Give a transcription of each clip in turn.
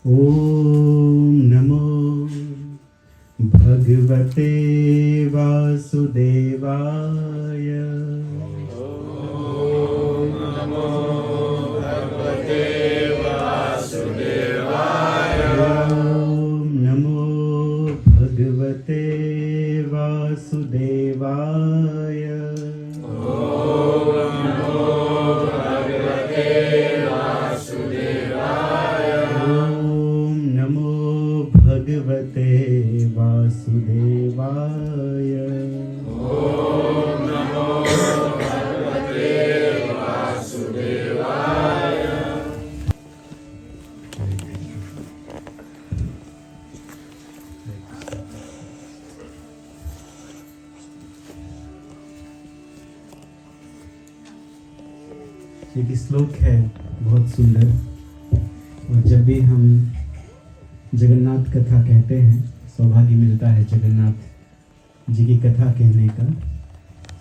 ओम नमो भगवते वासुदेवाय। ओम नमो भगवते वासुदेवाय। ओम नमो भगवते वासुदेवाय। ओम नमो भगवते वासुदेवाय। ओम नमो भगवते वासुदेवाय। ओम नमो भगवते वासुदेवाय। एक श्लोक है बहुत सुंदर, और जब भी हम जगन्नाथ कथा कहते हैं, सौभाग्य मिलता है जगन्नाथ जी की कथा कहने का,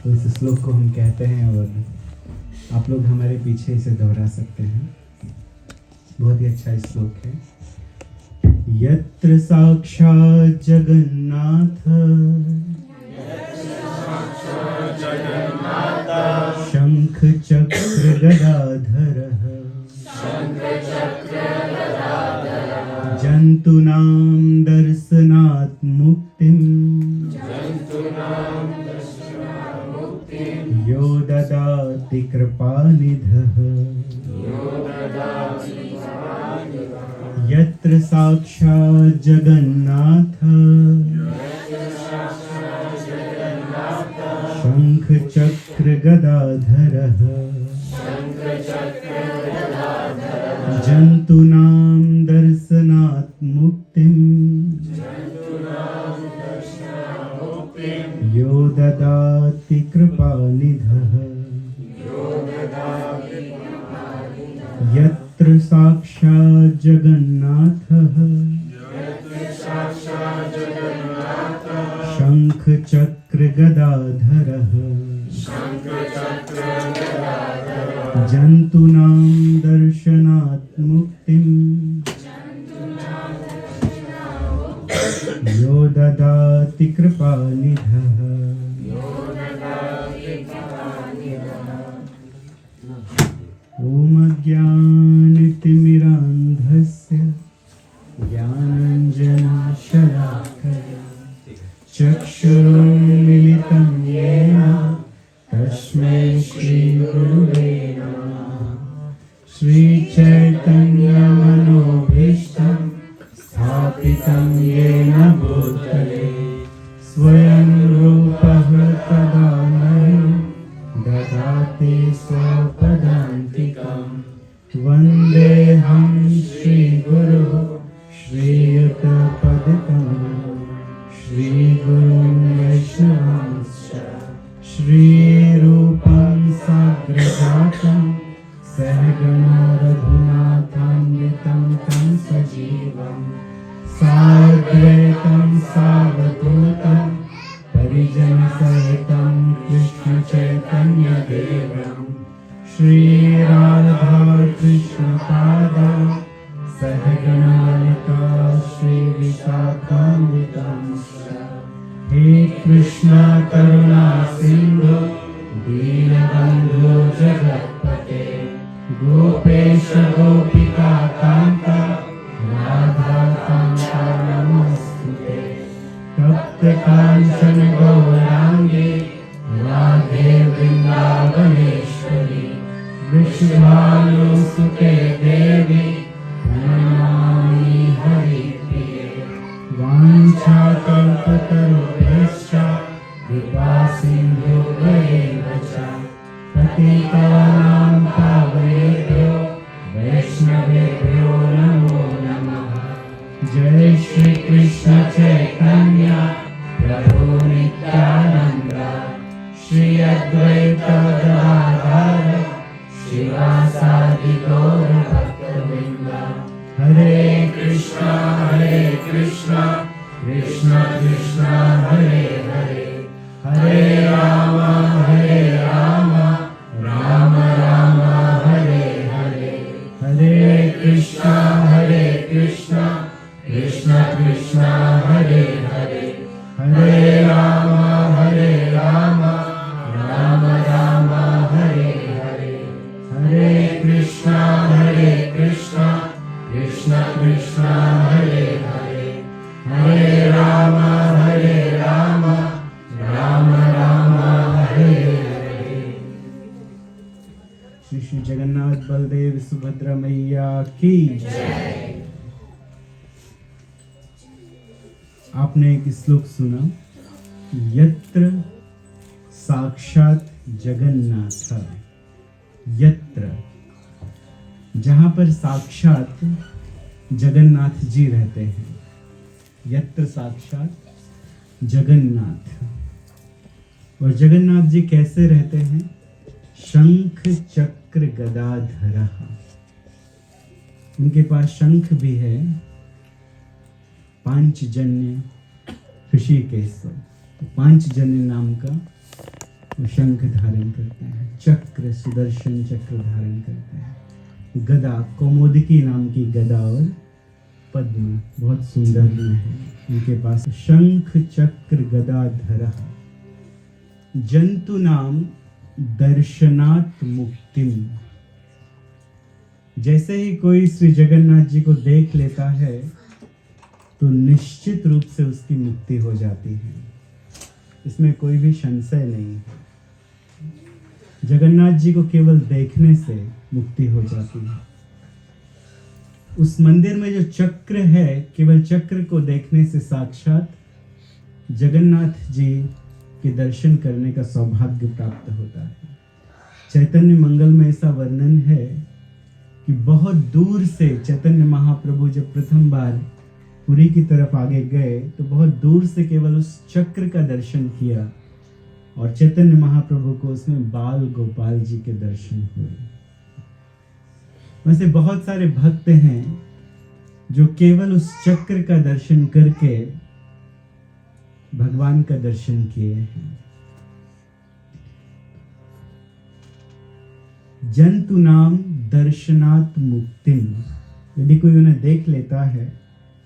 तो इस श्लोक को हम कहते हैं और आप लोग हमारे पीछे इसे दोहरा सकते हैं। बहुत ही अच्छा श्लोक है। यत्र साक्षात् जगन्नाथ शंख चक्र गदाधरः जन्तूनां दर्शनात् मुक्तिं यो ददाति कृपानिधः। यत्र साक्षात् जगन्नाथ शंख चक्र गदाधरः जन्तूनां दर्शनात् मुक्तिं यो ददाति कृपानिधः। यत्र साक्षात् जगन्नाथः शंख चक्र गदाधरः जन्तूनां दर्शनात् मुक्तिं यो ददाति कृपानिधः। ॐ अज्ञानतिमिरान्धस्य ज्ञानाञ्जनशलाकया चक्षुरुन्मिलितं येन तस्मै श्रीगुरुवे नमः। श्रीचैतन्यमनोभीष्टं स्थापितं येन भूतले स्वयं रूपः तदा मह्यं ददाति स्वपदान्तिकं। वन्देऽहं श्रीगुरुः श्रीयुतपदकमलं श्रीगुरुं वैष्णवांश्च श्रीरूपं साग्रजातं सहगणो रघुनाथान्वितं तं सजीवं साद्वैतं सावधूतं परिजनसहितं कृष्णचैतन्यदेवं श्रीराधाकृष्णपादां सहगणललिता श्रीविशाखान्वितांश्च। हे कृष्णा करुणा सिन्धु दीनबन्धो जगत्पते गोपेश गोपिका कान्त राधाकान्त नमोस्तुते। तप्त काञ्चन गौराङ्गे राधे वृन्दावनेश्वरी वृषभानुसुते देवी प्रणमामि हरिप्रिये। वाञ्छाकल्पतरुभ्यश्च कृपासिन्धुभ्येव च पतितानां पावनेभ्यो वैष्णवेभ्यो नमो नमः। जय श्री कृष्ण चैतन्य प्रभु नित्यानंद श्री अद्वैत गदाधर शिवासादि गौर भक्तवृंद। हरे कृष्णा कृष्णा कृष्णा हरे हरे हरे राम राम राम हरे हरे। हरे कृष्णा कृष्ण कृष्ण हरे हरे हरे राम राम राम हरे हरे हरे कृष्ण कृष्ण कृष्ण हरे हरे हरे राम राम राम हरे हरे। श्री श्री जगन्नाथ बलदेव सुभद्रा मैया की जय। आपने एक श्लोक सुना, यत्र साक्षात जगन्नाथ, यत्र, जहां पर साक्षात जगन्नाथ जी रहते हैं, यत्र साक्षात जगन्नाथ। और जगन्नाथ जी कैसे रहते हैं? शंख चक्र गदाधर, उनके पास शंख भी है, पांचजन्य ऋषिकेश, पांचजन्य नाम का वो शंख धारण करते हैं, चक्र सुदर्शन चक्र धारण करते हैं, गदा कौमुदकी नाम की गदा और पद्म बहुत सुंदर है उनके पास। शंख चक्र गदाधर जंतु नाम दर्शनात् मुक्तिम। जैसे ही कोई श्री जगन्नाथ जी को देख लेता है तो निश्चित रूप से उसकी मुक्ति हो जाती है, इसमें कोई भी संशय नहीं है। जगन्नाथ जी को केवल देखने से मुक्ति हो जाती है। उस मंदिर में जो चक्र है, केवल चक्र को देखने से साक्षात जगन्नाथ जी के दर्शन करने का सौभाग्य प्राप्त होता है। चैतन्य मंगल में ऐसा वर्णन है कि बहुत दूर से चैतन्य महाप्रभु जब प्रथम बार पुरी की तरफ आगे गए तो बहुत दूर से केवल उस चक्र का दर्शन किया और चैतन्य महाप्रभु को उसमें बाल गोपाल जी के दर्शन हुए। वैसे बहुत सारे भक्त हैं जो केवल उस चक्र का दर्शन करके भगवान का दर्शन किए हैं। जंतु नाम दर्शनात् मुक्तिम, यदि कोई उन्हें देख लेता है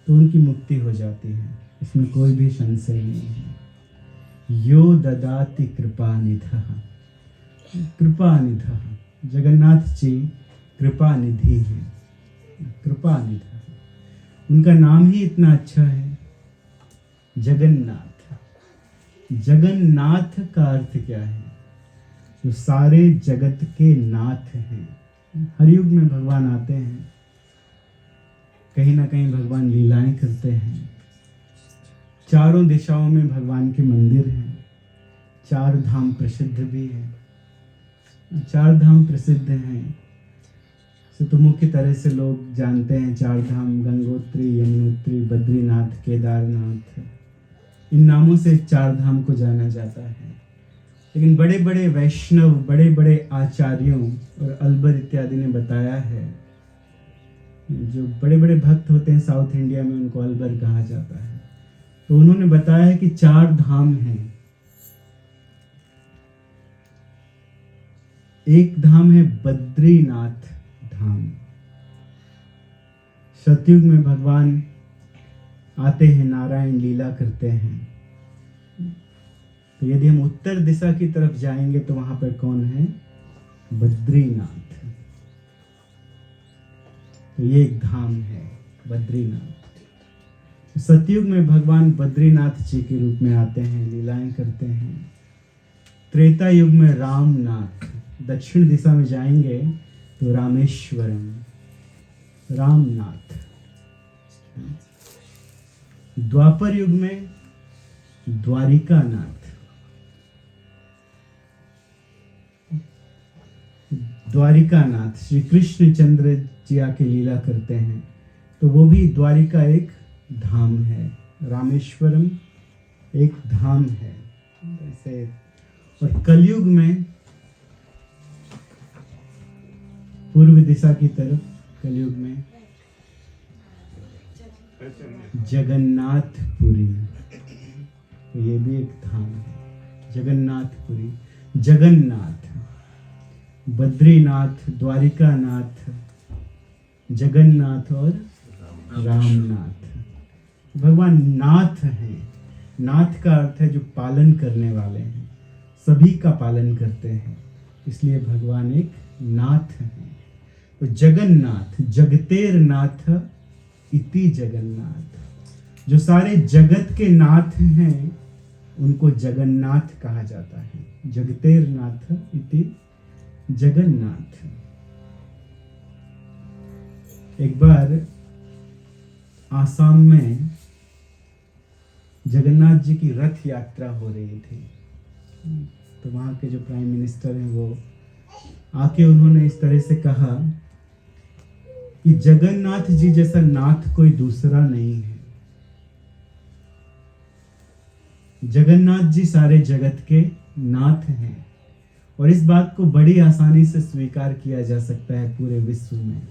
तो उनकी मुक्ति हो जाती है, इसमें कोई भी संशय नहीं है। यो ददाति कृपानिधः, कृपानिधः, जगन्नाथ जी कृपा निधि है, कृपानिधः, उनका नाम ही इतना अच्छा है जगन्नाथ। जगन्नाथ का अर्थ क्या है? जो सारे जगत के नाथ हैं। हर युग में भगवान आते हैं, कहीं ना कहीं भगवान लीलाएं करते हैं। चारों दिशाओं में भगवान के मंदिर हैं, चार धाम प्रसिद्ध भी हैं। चार धाम प्रसिद्ध हैं तो मुख्य तरह से लोग जानते हैं, चार धाम गंगोत्री, यमुनोत्री, बद्रीनाथ, केदारनाथ, इन नामों से चार धाम को जाना जाता है। लेकिन बड़े बड़े वैष्णव, बड़े बड़े आचार्यों और अलबर इत्यादि ने बताया है, जो बड़े बड़े भक्त होते हैं साउथ इंडिया में उनको अलबर कहा जाता है, तो उन्होंने बताया है कि चार धाम हैं। एक धाम है बद्रीनाथ धाम। सतयुग में भगवान आते हैं, नारायण लीला करते हैं। तो यदि हम उत्तर दिशा की तरफ जाएंगे तो वहां पर कौन है? बद्रीनाथ। तो ये एक धाम है बद्रीनाथ। सतयुग में भगवान बद्रीनाथ जी के रूप में आते हैं, लीलाएं करते हैं। त्रेता युग में रामनाथ, दक्षिण दिशा में जाएंगे तो रामेश्वरम, रामनाथ। द्वापर युग में द्वारिकानाथ, द्वारिकानाथ श्री कृष्ण चंद्र जी आके लीला करते हैं, तो वो भी द्वारिका एक धाम है, रामेश्वरम एक धाम है ऐसे। और कलयुग में पूर्व दिशा की तरफ, कलयुग में जगन्नाथपुरी, तो ये भी एक धाम है, जगन्नाथपुरी। जगन्नाथ, बद्रीनाथ, द्वारिकानाथ, जगन्नाथ और रामनाथ। भगवान नाथ हैं। नाथ का अर्थ है जो पालन करने वाले हैं, सभी का पालन करते हैं, इसलिए भगवान एक नाथ हैं। तो जगन्नाथ, जगतेर नाथ इति जगन्नाथ, जो सारे जगत के नाथ हैं उनको जगन्नाथ कहा जाता है। जगतेर नाथ इति जगन्नाथ। एक बार आसाम में जगन्नाथ जी की रथ यात्रा हो रही थी, तो वहाँ के जो प्राइम मिनिस्टर हैं वो आके उन्होंने इस तरह से कहा कि जगन्नाथ जी जैसा नाथ कोई दूसरा नहीं है। जगन्नाथ जी सारे जगत के नाथ हैं और इस बात को बड़ी आसानी से स्वीकार किया जा सकता है पूरे विश्व में।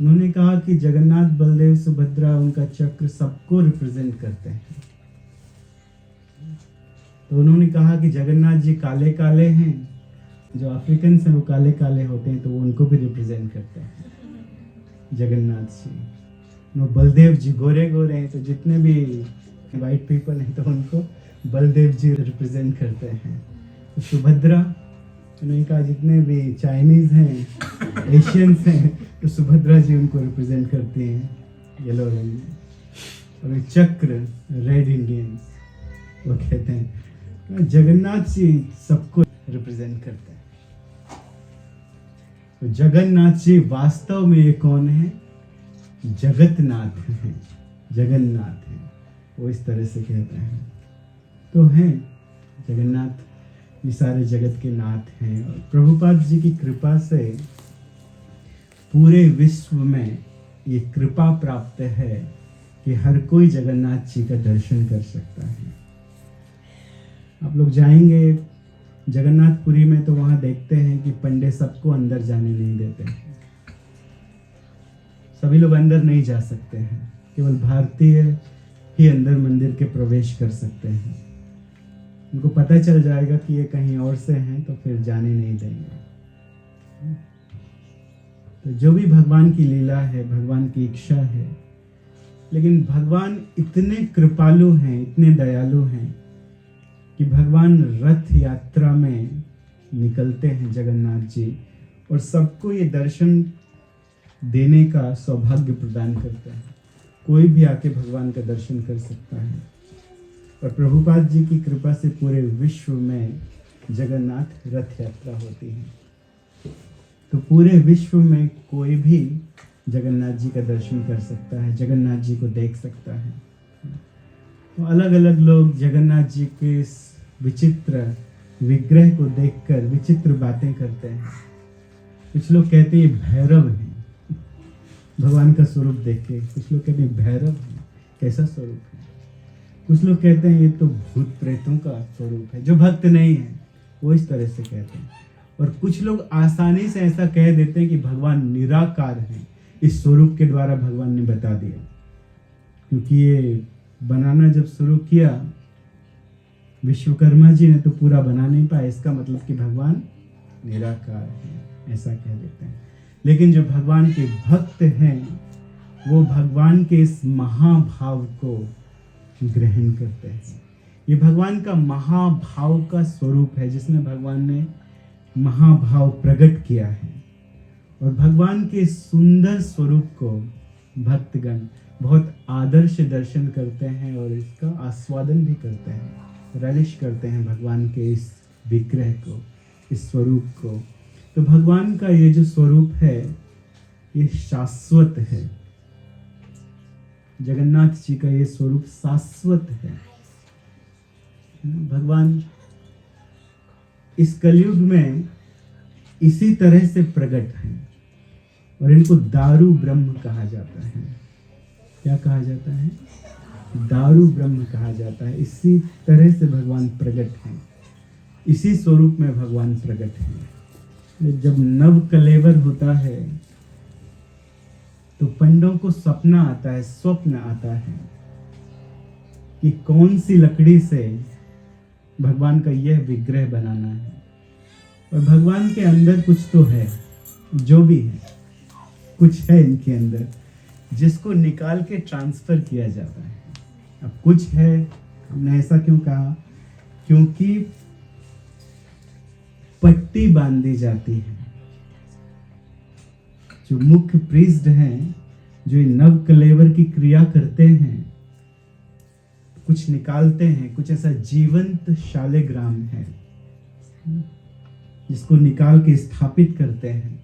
उन्होंने कहा कि जगन्नाथ, बलदेव, सुभद्रा, उनका चक्र सबको रिप्रेजेंट करते हैं। तो उन्होंने कहा कि जगन्नाथ जी काले काले हैं, जो अफ्रीकन हैं वो काले काले होते हैं, तो वो उनको भी रिप्रेजेंट करते हैं जगन्नाथ जी। बलदेव जी गोरे गोरे हैं, तो जितने भी वाइट पीपल हैं तो उनको बलदेव जी रिप्रेजेंट करते हैं। तो सुभद्रा, उन्होंने कहा जितने भी चाइनीज हैं, एशियंस हैं, तो सुभद्रा जी उनको रिप्रेजेंट करती हैं येलो रंग में। और चक्र, रेड इंडियंस, वो कहते हैं जगन्नाथ जी सबको रिप्रेजेंट करते हैं। तो जगन्नाथ जी वास्तव में ये कौन है? जगतनाथ हैं, जगन्नाथ हैं, वो इस तरह से कहते हैं। तो हैं जगन्नाथ, ये सारे जगत के नाथ हैं। और प्रभुपाद जी की कृपा से पूरे विश्व में ये कृपा प्राप्त है कि हर कोई जगन्नाथ जी का दर्शन कर सकता है। आप लोग जाएंगे जगन्नाथपुरी में तो वहां देखते हैं कि पंडे सबको अंदर जाने नहीं देते हैं, सभी लोग अंदर नहीं जा सकते हैं, केवल भारतीय ही अंदर मंदिर के प्रवेश कर सकते हैं। उनको पता चल जाएगा कि ये कहीं और से हैं तो फिर जाने नहीं देंगे। तो जो भी भगवान की लीला है, भगवान की इच्छा है, लेकिन भगवान इतने कृपालु हैं, इतने दयालु हैं कि भगवान रथ यात्रा में निकलते हैं जगन्नाथ जी और सबको ये दर्शन देने का सौभाग्य प्रदान करते हैं। कोई भी आके भगवान का दर्शन कर सकता है। और प्रभुपाद जी की कृपा से पूरे विश्व में जगन्नाथ रथ यात्रा होती है। तो पूरे विश्व में कोई भी जगन्नाथ जी का दर्शन कर सकता है, जगन्नाथ जी को देख सकता है। तो अलग अलग लोग जगन्नाथ जी के इस विचित्र विग्रह को देखकर विचित्र बातें करते हैं। कुछ लोग कहते हैं भैरव है, भगवान का स्वरूप देख के। कुछ लोग कहते हैं भैरव है, कैसा स्वरूप है। कुछ लोग कहते हैं ये तो भूत प्रेतों का स्वरूप है। जो भक्त नहीं है वो इस तरह से कहते हैं। और कुछ लोग आसानी से ऐसा कह देते हैं कि भगवान निराकार है, इस स्वरूप के द्वारा भगवान ने बता दिया। क्योंकि ये बनाना जब शुरू किया विश्वकर्मा जी ने तो पूरा बना नहीं पाया, इसका मतलब कि भगवान निराकार है, ऐसा कह देते हैं। लेकिन जो भगवान के भक्त हैं वो भगवान के इस महाभाव को ग्रहण करते हैं। ये भगवान का महाभाव का स्वरूप है जिसमें भगवान ने महाभाव प्रकट किया है। और भगवान के सुंदर स्वरूप को भक्तगण बहुत आदर से दर्शन करते हैं और इसका आस्वादन भी करते हैं, रलिश करते हैं भगवान के इस विग्रह को, इस स्वरूप को। तो भगवान का ये जो स्वरूप है ये शाश्वत है। जगन्नाथ जी का ये स्वरूप शाश्वत है। भगवान इस कलयुग में इसी तरह से प्रकट है और इनको दारू ब्रह्म कहा जाता है। क्या कहा जाता है? दारू ब्रह्म कहा जाता है। इसी तरह से भगवान प्रकट हैं, इसी स्वरूप में भगवान प्रकट हैं। जब नव कलेवर होता है तो पंडों को सपना आता है, स्वप्न आता है कि कौन सी लकड़ी से भगवान का यह विग्रह बनाना है। और भगवान के अंदर कुछ तो है, जो भी है कुछ है इनके अंदर जिसको निकाल के ट्रांसफर किया जाता है। अब कुछ है, हमने ऐसा क्यों कहा? क्योंकि पट्टी बांधी जाती है। जो मुख्य प्रीस्ट हैं, जो नव कलेवर की क्रिया करते हैं, कुछ निकालते हैं, कुछ ऐसा जीवंत शालिग्राम है जिसको निकाल के स्थापित करते हैं,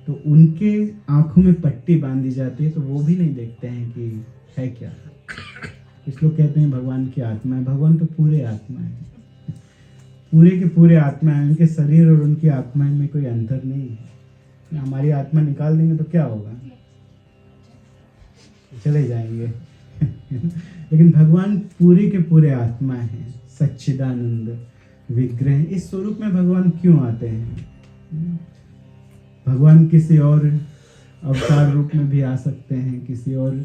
तो उनके आंखों में पट्टी बांधी जाती है, तो वो भी नहीं देखते हैं कि है क्या। कुछ लोग कहते हैं भगवान की आत्मा है। भगवान तो पूरे आत्मा है, पूरे के पूरे आत्मा है। उनके शरीर और उनकी आत्मा में कोई अंतर नहीं है। हमारी आत्मा निकाल देंगे तो क्या होगा? चले जाएंगे। लेकिन भगवान पूरे के पूरे आत्मा है, सच्चिदानंद विग्रह। इस स्वरूप में भगवान क्यों आते हैं? भगवान किसी और अवतार रूप में भी आ सकते हैं, किसी और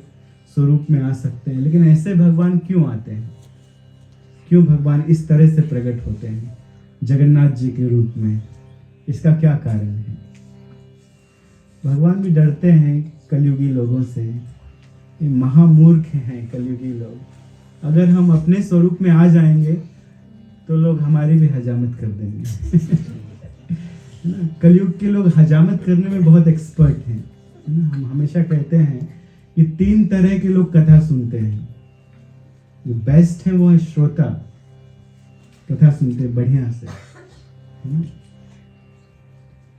स्वरूप में आ सकते हैं, लेकिन ऐसे भगवान क्यों आते हैं? क्यों भगवान इस तरह से प्रकट होते हैं जगन्नाथ जी के रूप में? इसका क्या कारण है? भगवान भी डरते हैं कलयुगी लोगों से। ये महामूर्ख हैं कलयुगी लोग। अगर हम अपने स्वरूप में आ जाएंगे तो लोग हमारी भी हजामत कर देंगे। कलयुग के लोग हजामत करने में बहुत एक्सपर्ट हैं। हम हमेशा कहते हैं कि 3 तरह के लोग कथा सुनते हैं। जो बेस्ट है वो है श्रोता, कथा सुनते हैं बढ़िया से,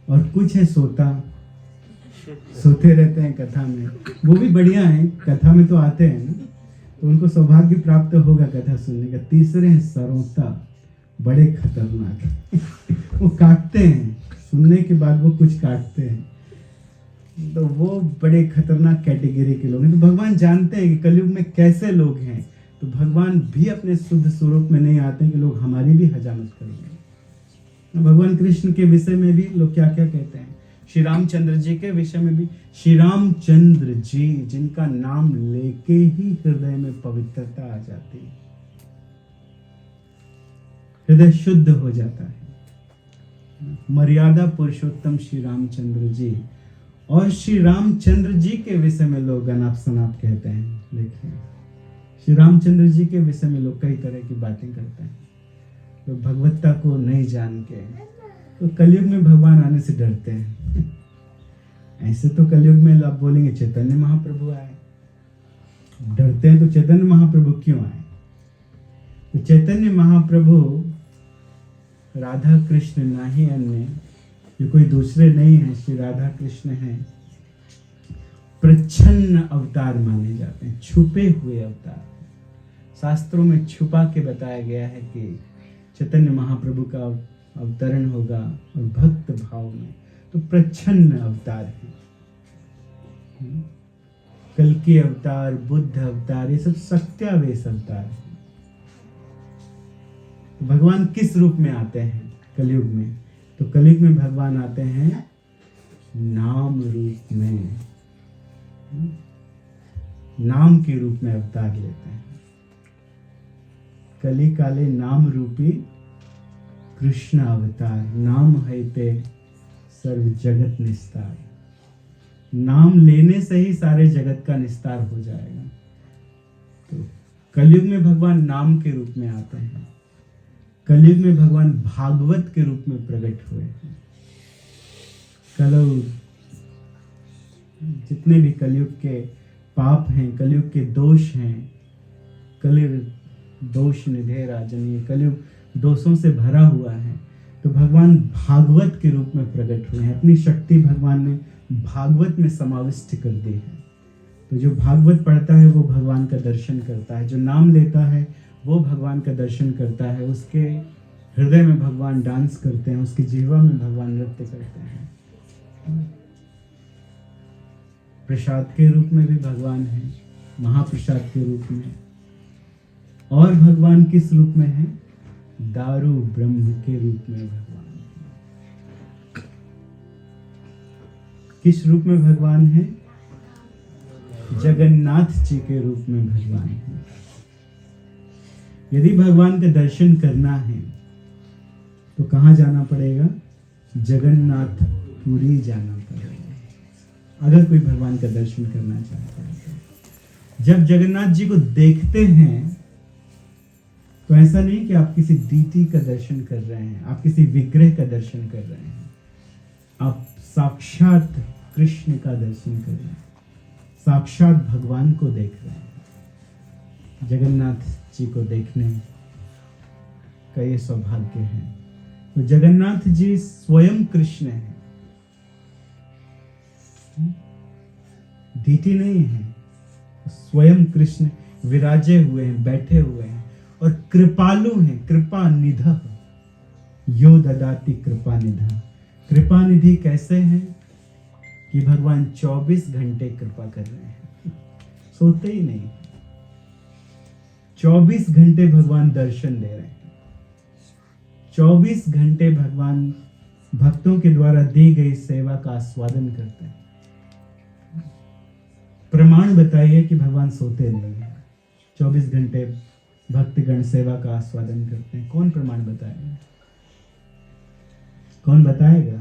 और कुछ है सोता, सोते रहते हैं कथा में। वो भी बढ़िया है, कथा में तो आते हैं ना, तो उनको सौभाग्य प्राप्त होगा कथा सुनने का। तीसरे हैं सरोता, बड़े खतरनाक है। वो काटते हैं, सुनने के बाद वो कुछ काटते हैं, तो वो बड़े खतरनाक कैटेगरी के लोग हैं। तो भगवान जानते हैं कि कलयुग में कैसे लोग हैं, तो भगवान भी अपने शुद्ध स्वरूप में नहीं आते हैं कि लोग हमारी भी हजामत करेंगे। भगवान कृष्ण के विषय में भी लोग क्या क्या कहते हैं, श्री रामचंद्र जी के विषय में भी, श्री रामचंद्र जी जिनका नाम लेके ही हृदय में पवित्रता आ जाती है, हृदय शुद्ध हो जाता है। मर्यादा पुरुषोत्तम श्री रामचंद्र जी, और श्री रामचंद्र जी के विषय में लोग अनाप शनाप कहते हैं। देखिए, श्री रामचंद्र जी के विषय में लोग कई तरह की बातें करते हैं। तो भगवत्ता को नहीं जान के तो कलयुग में भगवान आने से डरते हैं। ऐसे तो कलयुग में आप बोलेंगे चैतन्य महाप्रभु आए, डरते हैं तो चैतन्य महाप्रभु क्यों आए? तो चैतन्य महाप्रभु राधा कृष्ण ना ही अन्य, ये कोई दूसरे नहीं है, श्री राधा कृष्ण हैं। प्रच्छन्न अवतार माने जाते हैं, छुपे हुए अवतार। शास्त्रों में छुपा के बताया गया है कि चैतन्य महाप्रभु का अवतरण होगा, और भक्त भाव में तो प्रच्छन्न अवतार है। कल्कि अवतार, बुद्ध अवतार, ये सब सत्यावेश अवतार है। भगवान किस रूप में आते हैं कलयुग में? तो कलयुग में भगवान आते हैं नाम रूप में, नाम के रूप में अवतार लेते हैं। कली काले नाम रूपी कृष्ण अवतार, नाम है ते सर्व जगत निस्तार। नाम लेने से ही सारे जगत का निस्तार हो जाएगा। तो कलयुग में भगवान नाम के रूप में आते हैं। कलयुग में भगवान भागवत के रूप में प्रकट हुए हैं। कलयुग, जितने भी कलयुग के पाप हैं, कलयुग के दोष हैं, कलयुग दोष निधे राजन, ये कलयुग दोषों से भरा हुआ है। तो भगवान भागवत के रूप में प्रकट हुए हैं। अपनी शक्ति भगवान ने भागवत में समाविष्ट कर दी है। तो जो भागवत पढ़ता है वो भगवान का दर्शन करता है, जो नाम लेता है वो भगवान का दर्शन करता है। उसके हृदय में भगवान डांस करते हैं, उसकी जिह्वा में भगवान नृत्य करते हैं। प्रसाद के रूप में भी भगवान है, महाप्रसाद के रूप में। और भगवान किस रूप में है? दारू ब्रह्म के रूप में भगवान है। किस रूप में भगवान है? जगन्नाथ जी के रूप में भगवान है। यदि भगवान का दर्शन करना है तो कहाँ जाना पड़ेगा? जगन्नाथ पुरी जाना पड़ेगा, अगर कोई भगवान का दर्शन करना चाहता है। जब जगन्नाथ जी को देखते हैं तो ऐसा नहीं कि आप किसी दीति का दर्शन कर रहे हैं, आप किसी विग्रह का दर्शन कर रहे हैं, आप साक्षात कृष्ण का दर्शन कर रहे हैं, साक्षात भगवान को देख रहे हैं। जगन्नाथ जी को देखने का ये सौभाग्य है। तो जगन्नाथ जी स्वयं कृष्ण है, दीति नहीं है, स्वयं कृष्ण विराजे हुए हैं, बैठे हुए हैं और कृपालु हैं, कृपा निधः यो ददाति कृपा निधः। कृपा निधि कैसे हैं कि भगवान 24 घंटे कृपा कर रहे हैं, सोते ही नहीं, 24 घंटे भगवान दर्शन दे रहे हैं, 24 घंटे भगवान भक्तों के द्वारा दी गई सेवा का आस्वादन करते हैं। प्रमाण बताइए कि भगवान सोते नहीं हैं, 24 घंटे भक्तगण सेवा का आस्वादन करते हैं। कौन प्रमाण बताएगा? कौन बताएगा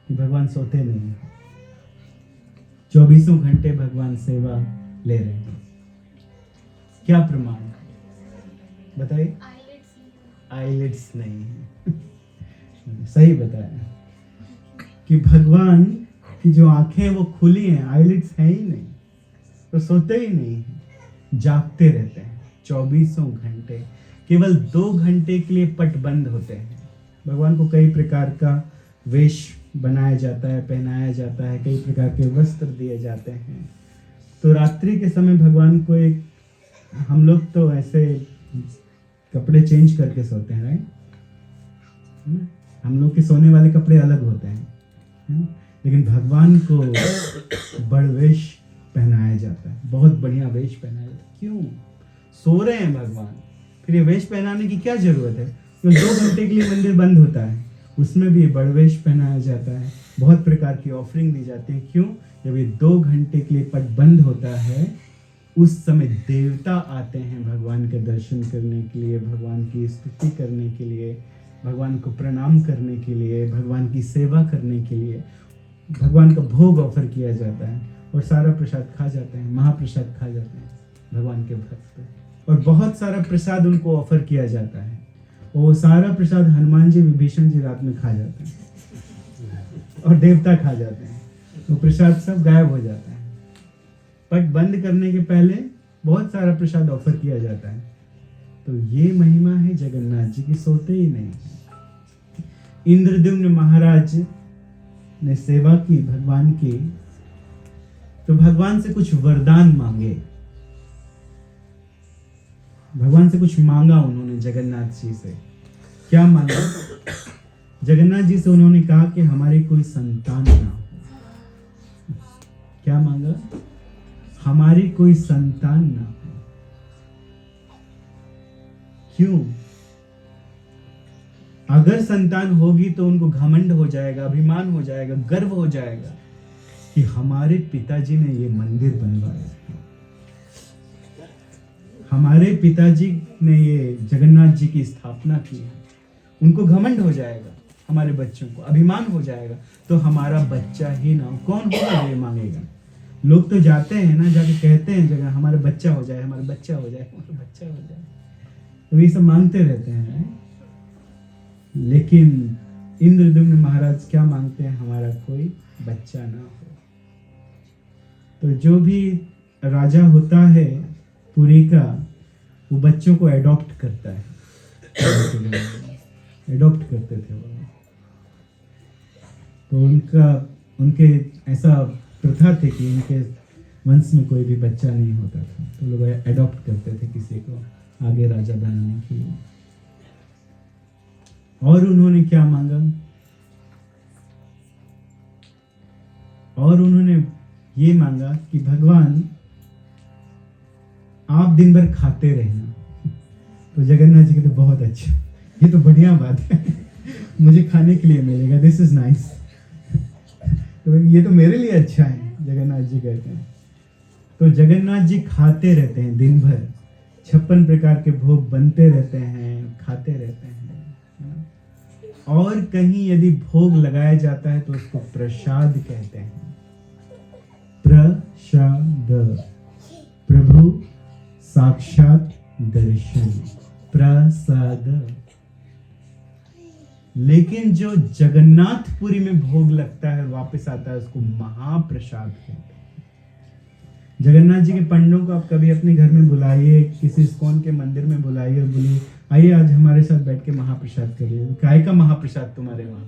कि भगवान सोते नहीं हैं, 24 घंटे भगवान सेवा ले रहे हैं? क्या प्रमाण बताइए? आईलिड्स नहीं है। सही बताया कि भगवान की जो आंखें वो खुली हैं, आईलिड्स है ही नहीं, तो सोते ही नहीं है, जागते रहते हैं 24 घंटे। केवल 2 घंटे के लिए पट बंद होते हैं। भगवान को कई प्रकार का वेश बनाया जाता है, पहनाया जाता है, कई प्रकार के वस्त्र दिए जाते हैं। तो रात्रि के समय भगवान को एक, हम लोग तो ऐसे कपड़े चेंज करके सोते हैं, राइट? हम लोग के सोने वाले कपड़े अलग होते हैं, लेकिन भगवान को बड़ वेश पहनाया जाता है, बहुत बढ़िया वेश पहनाया जाता है। क्यों? सो रहे हैं भगवान, फिर ये वेश पहनाने की क्या जरूरत है? तो 2 घंटे के लिए मंदिर बंद होता है, उसमें भी बड़ वेश पहनाया जाता है, बहुत प्रकार की ऑफरिंग दी जाती है। क्यों? जब ये 2 घंटे के लिए पट बंद होता है, उस समय देवता आते हैं भगवान के दर्शन करने के लिए, भगवान की स्तुति करने के लिए, भगवान को प्रणाम करने के लिए, भगवान की सेवा करने के लिए। भगवान का भोग ऑफर किया जाता है और सारा प्रसाद खा जाते हैं, महाप्रसाद खा जाते हैं भगवान के भक्त, और बहुत सारा प्रसाद उनको ऑफर किया जाता है। और वो सारा प्रसाद हनुमान जी, विभीषण जी रात में खा जाते हैं और देवता खा जाते हैं, तो प्रसाद सब गायब हो जाता है। पट बंद करने के पहले बहुत सारा प्रसाद ऑफर किया जाता है। तो ये महिमा है जगन्नाथ जी की, सोते ही नहीं। इंद्रद्युम्न महाराज ने सेवा की भगवान की, तो भगवान से कुछ वरदान मांगे, भगवान से कुछ मांगा उन्होंने जगन्नाथ जी से। क्या मांगा? जगन्नाथ जी से उन्होंने कहा कि हमारी कोई संतान ना हो। क्या मांगा? हमारी कोई संतान ना हो। क्यों? अगर संतान होगी तो उनको घमंड हो जाएगा, अभिमान हो जाएगा, गर्व हो जाएगा कि हमारे पिताजी ने ये मंदिर बनवाया, हमारे पिताजी ने ये जगन्नाथ जी की स्थापना की है। उनको घमंड हो जाएगा, हमारे बच्चों को अभिमान हो जाएगा, तो हमारा बच्चा ही ना हो। कौन होगा ये मांगेगा? लोग तो जाते हैं ना, जाके कहते हैं जगह हमारा बच्चा हो जाए, हमारा बच्चा हो जाए, हमारा बच्चा हो जाए, तो ये सब मांगते रहते हैं। लेकिन इंद्रद्युम्न महाराज क्या मांगते हैं? हमारा कोई बच्चा ना हो। तो जो भी राजा होता है पुरी का, वो बच्चों को एडॉप्ट करता है। एडॉप्ट करते थे वो। तो उनके ऐसा प्रथा थे कि उनके वंश में कोई भी बच्चा नहीं होता था, तो लोग एडॉप्ट करते थे किसी को आगे राजा बनाने के लिए। और उन्होंने क्या मांगा? और उन्होंने ये मांगा कि भगवान आप दिन भर खाते रहना। तो जगन्नाथ जी कहते बहुत अच्छा, ये तो बढ़िया बात है, मुझे खाने के लिए मिलेगा, दिस इज नाइस। तो ये तो मेरे लिए अच्छा है, जगन्नाथ जी कहते हैं। तो जगन्नाथ जी खाते रहते हैं दिन भर, 56 प्रकार के भोग बनते रहते हैं, खाते रहते हैं। और कहीं यदि भोग लगाया जाता है तो उसको प्रसाद कहते हैं। प्रसाद, प्रभु साक्षात दर्शन, प्रसाद। लेकिन जो जगन्नाथपुरी में भोग लगता है वापस आता है, उसको महाप्रसाद कहते हैं। जगन्नाथ जी के पंडों को आप कभी अपने घर में बुलाइए, किसी इस्कॉन के मंदिर में बुलाइए और बोलिए आइए आज हमारे साथ बैठ के महाप्रसाद करिए। काय का महाप्रसाद तुम्हारे वहां?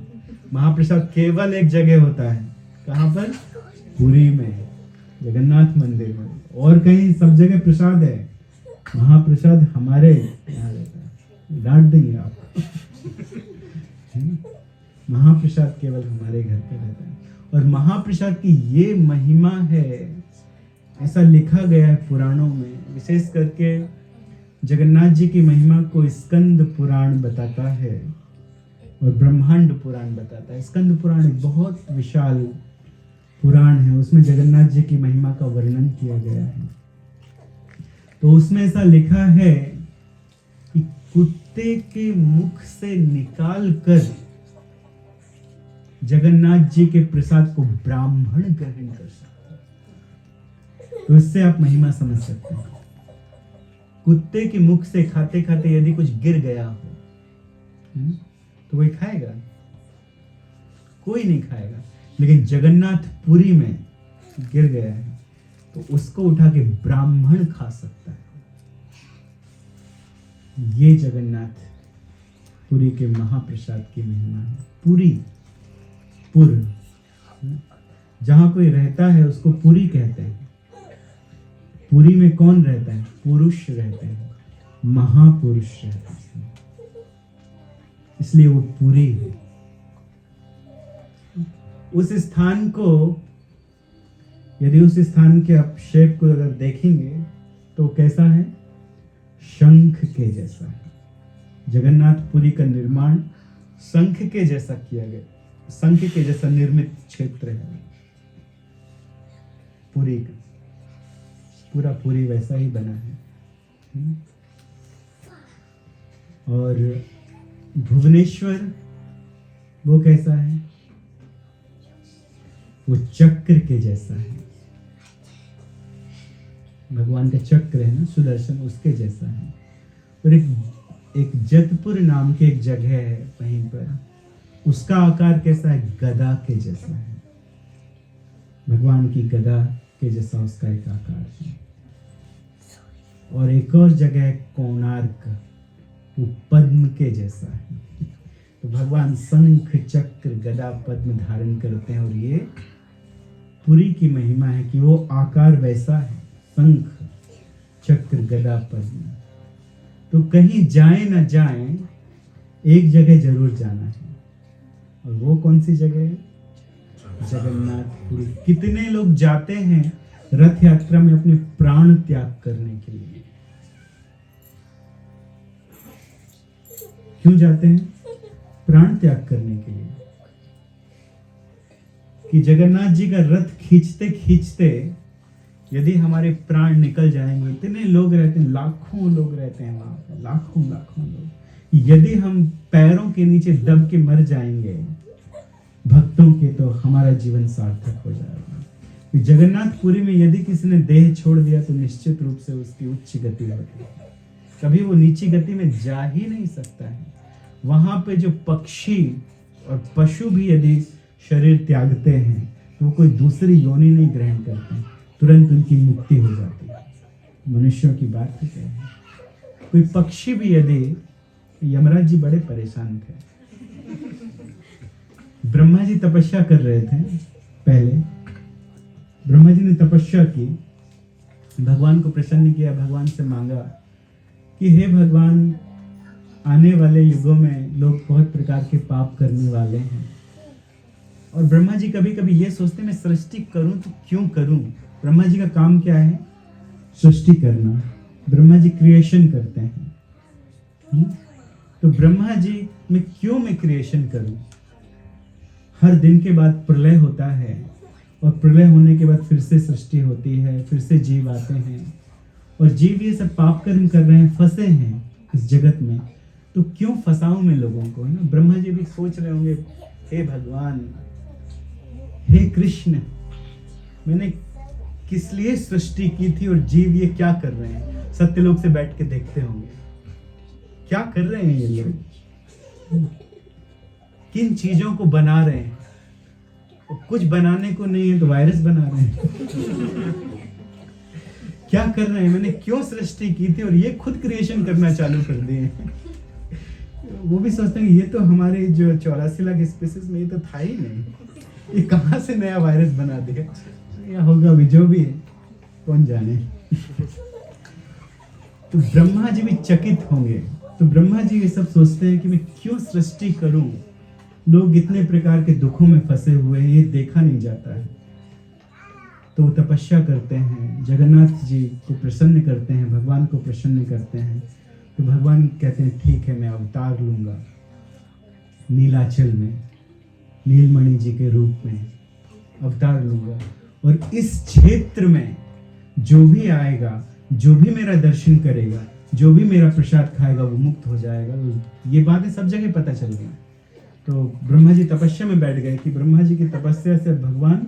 महाप्रसाद केवल एक जगह होता है, कहाँ पर? पुरी में, जगन्नाथ मंदिर में। और कहीं सब जगह प्रसाद है, महाप्रसाद हमारे यहाँ रहता है। डांट देंगे आप। महाप्रसाद केवल हमारे घर पे रहता है। और महाप्रसाद की ये महिमा है, ऐसा लिखा गया है पुराणों में। विशेष करके जगन्नाथ जी की महिमा को स्कंद पुराण बताता है और ब्रह्मांड पुराण बताता है। स्कंद पुराण एक बहुत विशाल पुराण है, उसमें जगन्नाथ जी की महिमा का वर्णन किया गया है। तो उसमें ऐसा लिखा है कि कुत्ते के मुख से निकाल कर जगन्नाथ जी के प्रसाद को ब्राह्मण ग्रहण कर सकते हैं। तो इससे आप महिमा समझ सकते हैं। कुत्ते के मुख से खाते खाते यदि कुछ गिर गया हो तो कोई खाएगा? कोई नहीं खाएगा। लेकिन जगन्नाथपुरी में गिर गया है तो उसको उठा के ब्राह्मण खा सकता है। ये जगन्नाथपुरी के महाप्रसाद की महिमा है। पुरी, पुर, जहां कोई रहता है उसको पुरी कहते हैं। पुरी में कौन रहता है? पुरुष रहते हैं, महापुरुष रहते हैं, इसलिए वो पुरी है। उस स्थान को, यदि उस स्थान के आप शेप को अगर देखेंगे तो कैसा है? शंख के जैसा है। जगन्नाथपुरी का निर्माण शंख के जैसा किया गया, शंख के जैसा निर्मित क्षेत्र है पुरी का। पूरा पुरी वैसा ही बना है। और भुवनेश्वर वो कैसा है? वो चक्र के जैसा है। भगवान का चक्र है ना, सुदर्शन, उसके जैसा है। और एक जतपुर नाम की एक जगह है वहीं पर, उसका आकार कैसा है? गदा के जैसा है। भगवान की गदा के जैसा उसका एक आकार है। और एक और जगह है कोणार्क, वो पद्म के जैसा है। तो भगवान शंख, चक्र, गदा, पद्म धारण करते हैं। और ये पुरी की महिमा है कि वो आकार वैसा है, शंख, चक्र, गदा, पद्म। तो कहीं जाए न जाए, एक जगह जरूर जाना है। और वो कौन सी जगह है? जगन्नाथपुरी। कितने लोग जाते हैं रथ यात्रा में अपने प्राण त्याग करने के लिए? क्यों जाते हैं? प्राण त्याग करने के लिए। कि जगन्नाथ जी का रथ खींचते खींचते यदि हमारे प्राण निकल जाएंगे, इतने लोग रहते हैं, लाखों लोग रहते हैं वहां पर, लाखों लोग। यदि हम पैरों के नीचे दब के मर जाएंगे भक्तों के, तो हमारा जीवन सार्थक हो जाएगा। जगन्नाथपुरी में यदि किसी ने देह छोड़ दिया तो निश्चित रूप से उसकी उच्च गति होती है, कभी वो नीची गति में जा ही नहीं सकता है। वहां पे जो पक्षी और पशु भी यदि शरीर त्यागते हैं तो वो कोई दूसरी योनि नहीं ग्रहण करते हैं, तुरंत उनकी मुक्ति हो जाती है। मनुष्यों की बात ही क्या है। कोई पक्षी भी यदि, यमराज जी बड़े परेशान थे। ब्रह्मा जी तपस्या कर रहे थे पहले। ब्रह्मा जी ने तपस्या की, भगवान को प्रसन्न किया, भगवान से मांगा कि हे भगवान, आने वाले युगों में लोग बहुत प्रकार के पाप करने वाले हैं। और ब्रह्मा जी कभी कभी ये सोचते मैं सृष्टि करूं तो क्यों करूं? ब्रह्मा जी का काम क्या है? सृष्टि करना। ब्रह्मा जी क्रिएशन करते हैं। तो ब्रह्मा जी मैं क्रिएशन करूं? हर दिन के बाद प्रलय होता है और प्रलय होने के बाद फिर से सृष्टि होती है, फिर से जीव आते हैं और जीव ये सब पाप कर्म कर रहे हैं, फंसे हैं इस जगत में, तो क्यों फंसाऊं मैं लोगों को, है ना। ब्रह्मा जी भी सोच रहे होंगे, हे भगवान, हे कृष्ण, मैंने किस लिए सृष्टि की थी और जीव ये क्या कर रहे हैं। सत्यलोक से बैठ के देखते होंगे क्या कर रहे हैं ये लोग, किन चीजों को बना रहे हैं। कुछ बनाने को नहीं है तो वायरस बना रहे हैं। क्या कर रहे हैं, मैंने क्यों सृष्टि की थी और ये खुद क्रिएशन करना चालू कर दिए। वो भी सोचते हैं ये तो हमारे जो 84 लाख स्पीसीज में ये तो था ही नहीं, ये कहां से नया वायरस बना दिया, या होगा भी, जो भी है कौन जाने। तो ब्रह्मा जी भी चकित होंगे। तो ब्रह्मा जी ये सब सोचते हैं कि मैं क्यों सृष्टि करूं, लोग इतने प्रकार के दुखों में फंसे हुए हैं, ये देखा नहीं जाता है। तो वो तपस्या करते हैं, जगन्नाथ जी को प्रसन्न करते हैं, भगवान को प्रसन्न करते हैं। तो भगवान कहते हैं ठीक है मैं अवतार लूंगा नीलाचल में, नीलमणि जी के रूप में अवतार लूंगा, और इस क्षेत्र में जो भी आएगा, जो भी मेरा दर्शन करेगा, जो भी मेरा प्रसाद खाएगा वो मुक्त हो जाएगा। ये बातें सब जगह पता चल गई। तो ब्रह्मा जी तपस्या में बैठ गए कि ब्रह्मा जी की तपस्या से भगवान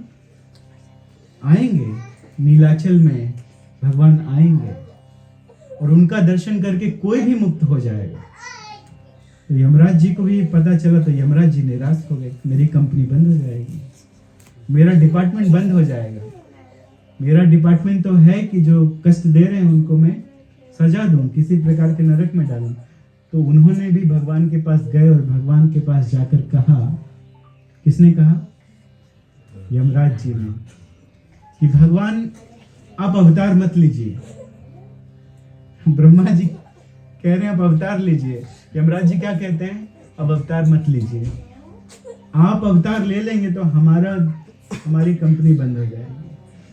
आएंगे, नीलाचल में भगवान आएंगे और उनका दर्शन करके कोई भी मुक्त हो जाएगा। तो यमराज जी को भी पता चला, तो यमराज जी निराश हो गए, मेरी कंपनी बंद हो जाएगी, मेरा डिपार्टमेंट बंद हो जाएगा। मेरा डिपार्टमेंट तो है कि जो कष्ट दे रहे हैं उनको मैं सजा दूं, किसी प्रकार के नरक में डालूं। तो उन्होंने भी भगवान के पास गए और भगवान के पास जाकर कहा, किसने कहा? यमराज जी ने, कि भगवान आप अवतार मत लीजिए। ब्रह्मा जी कह रहे हैं आप अवतार लीजिए, यमराज जी क्या कहते हैं? अब अवतार मत लीजिए, आप अवतार ले लेंगे तो हमारी कंपनी बंद हो जाएगी,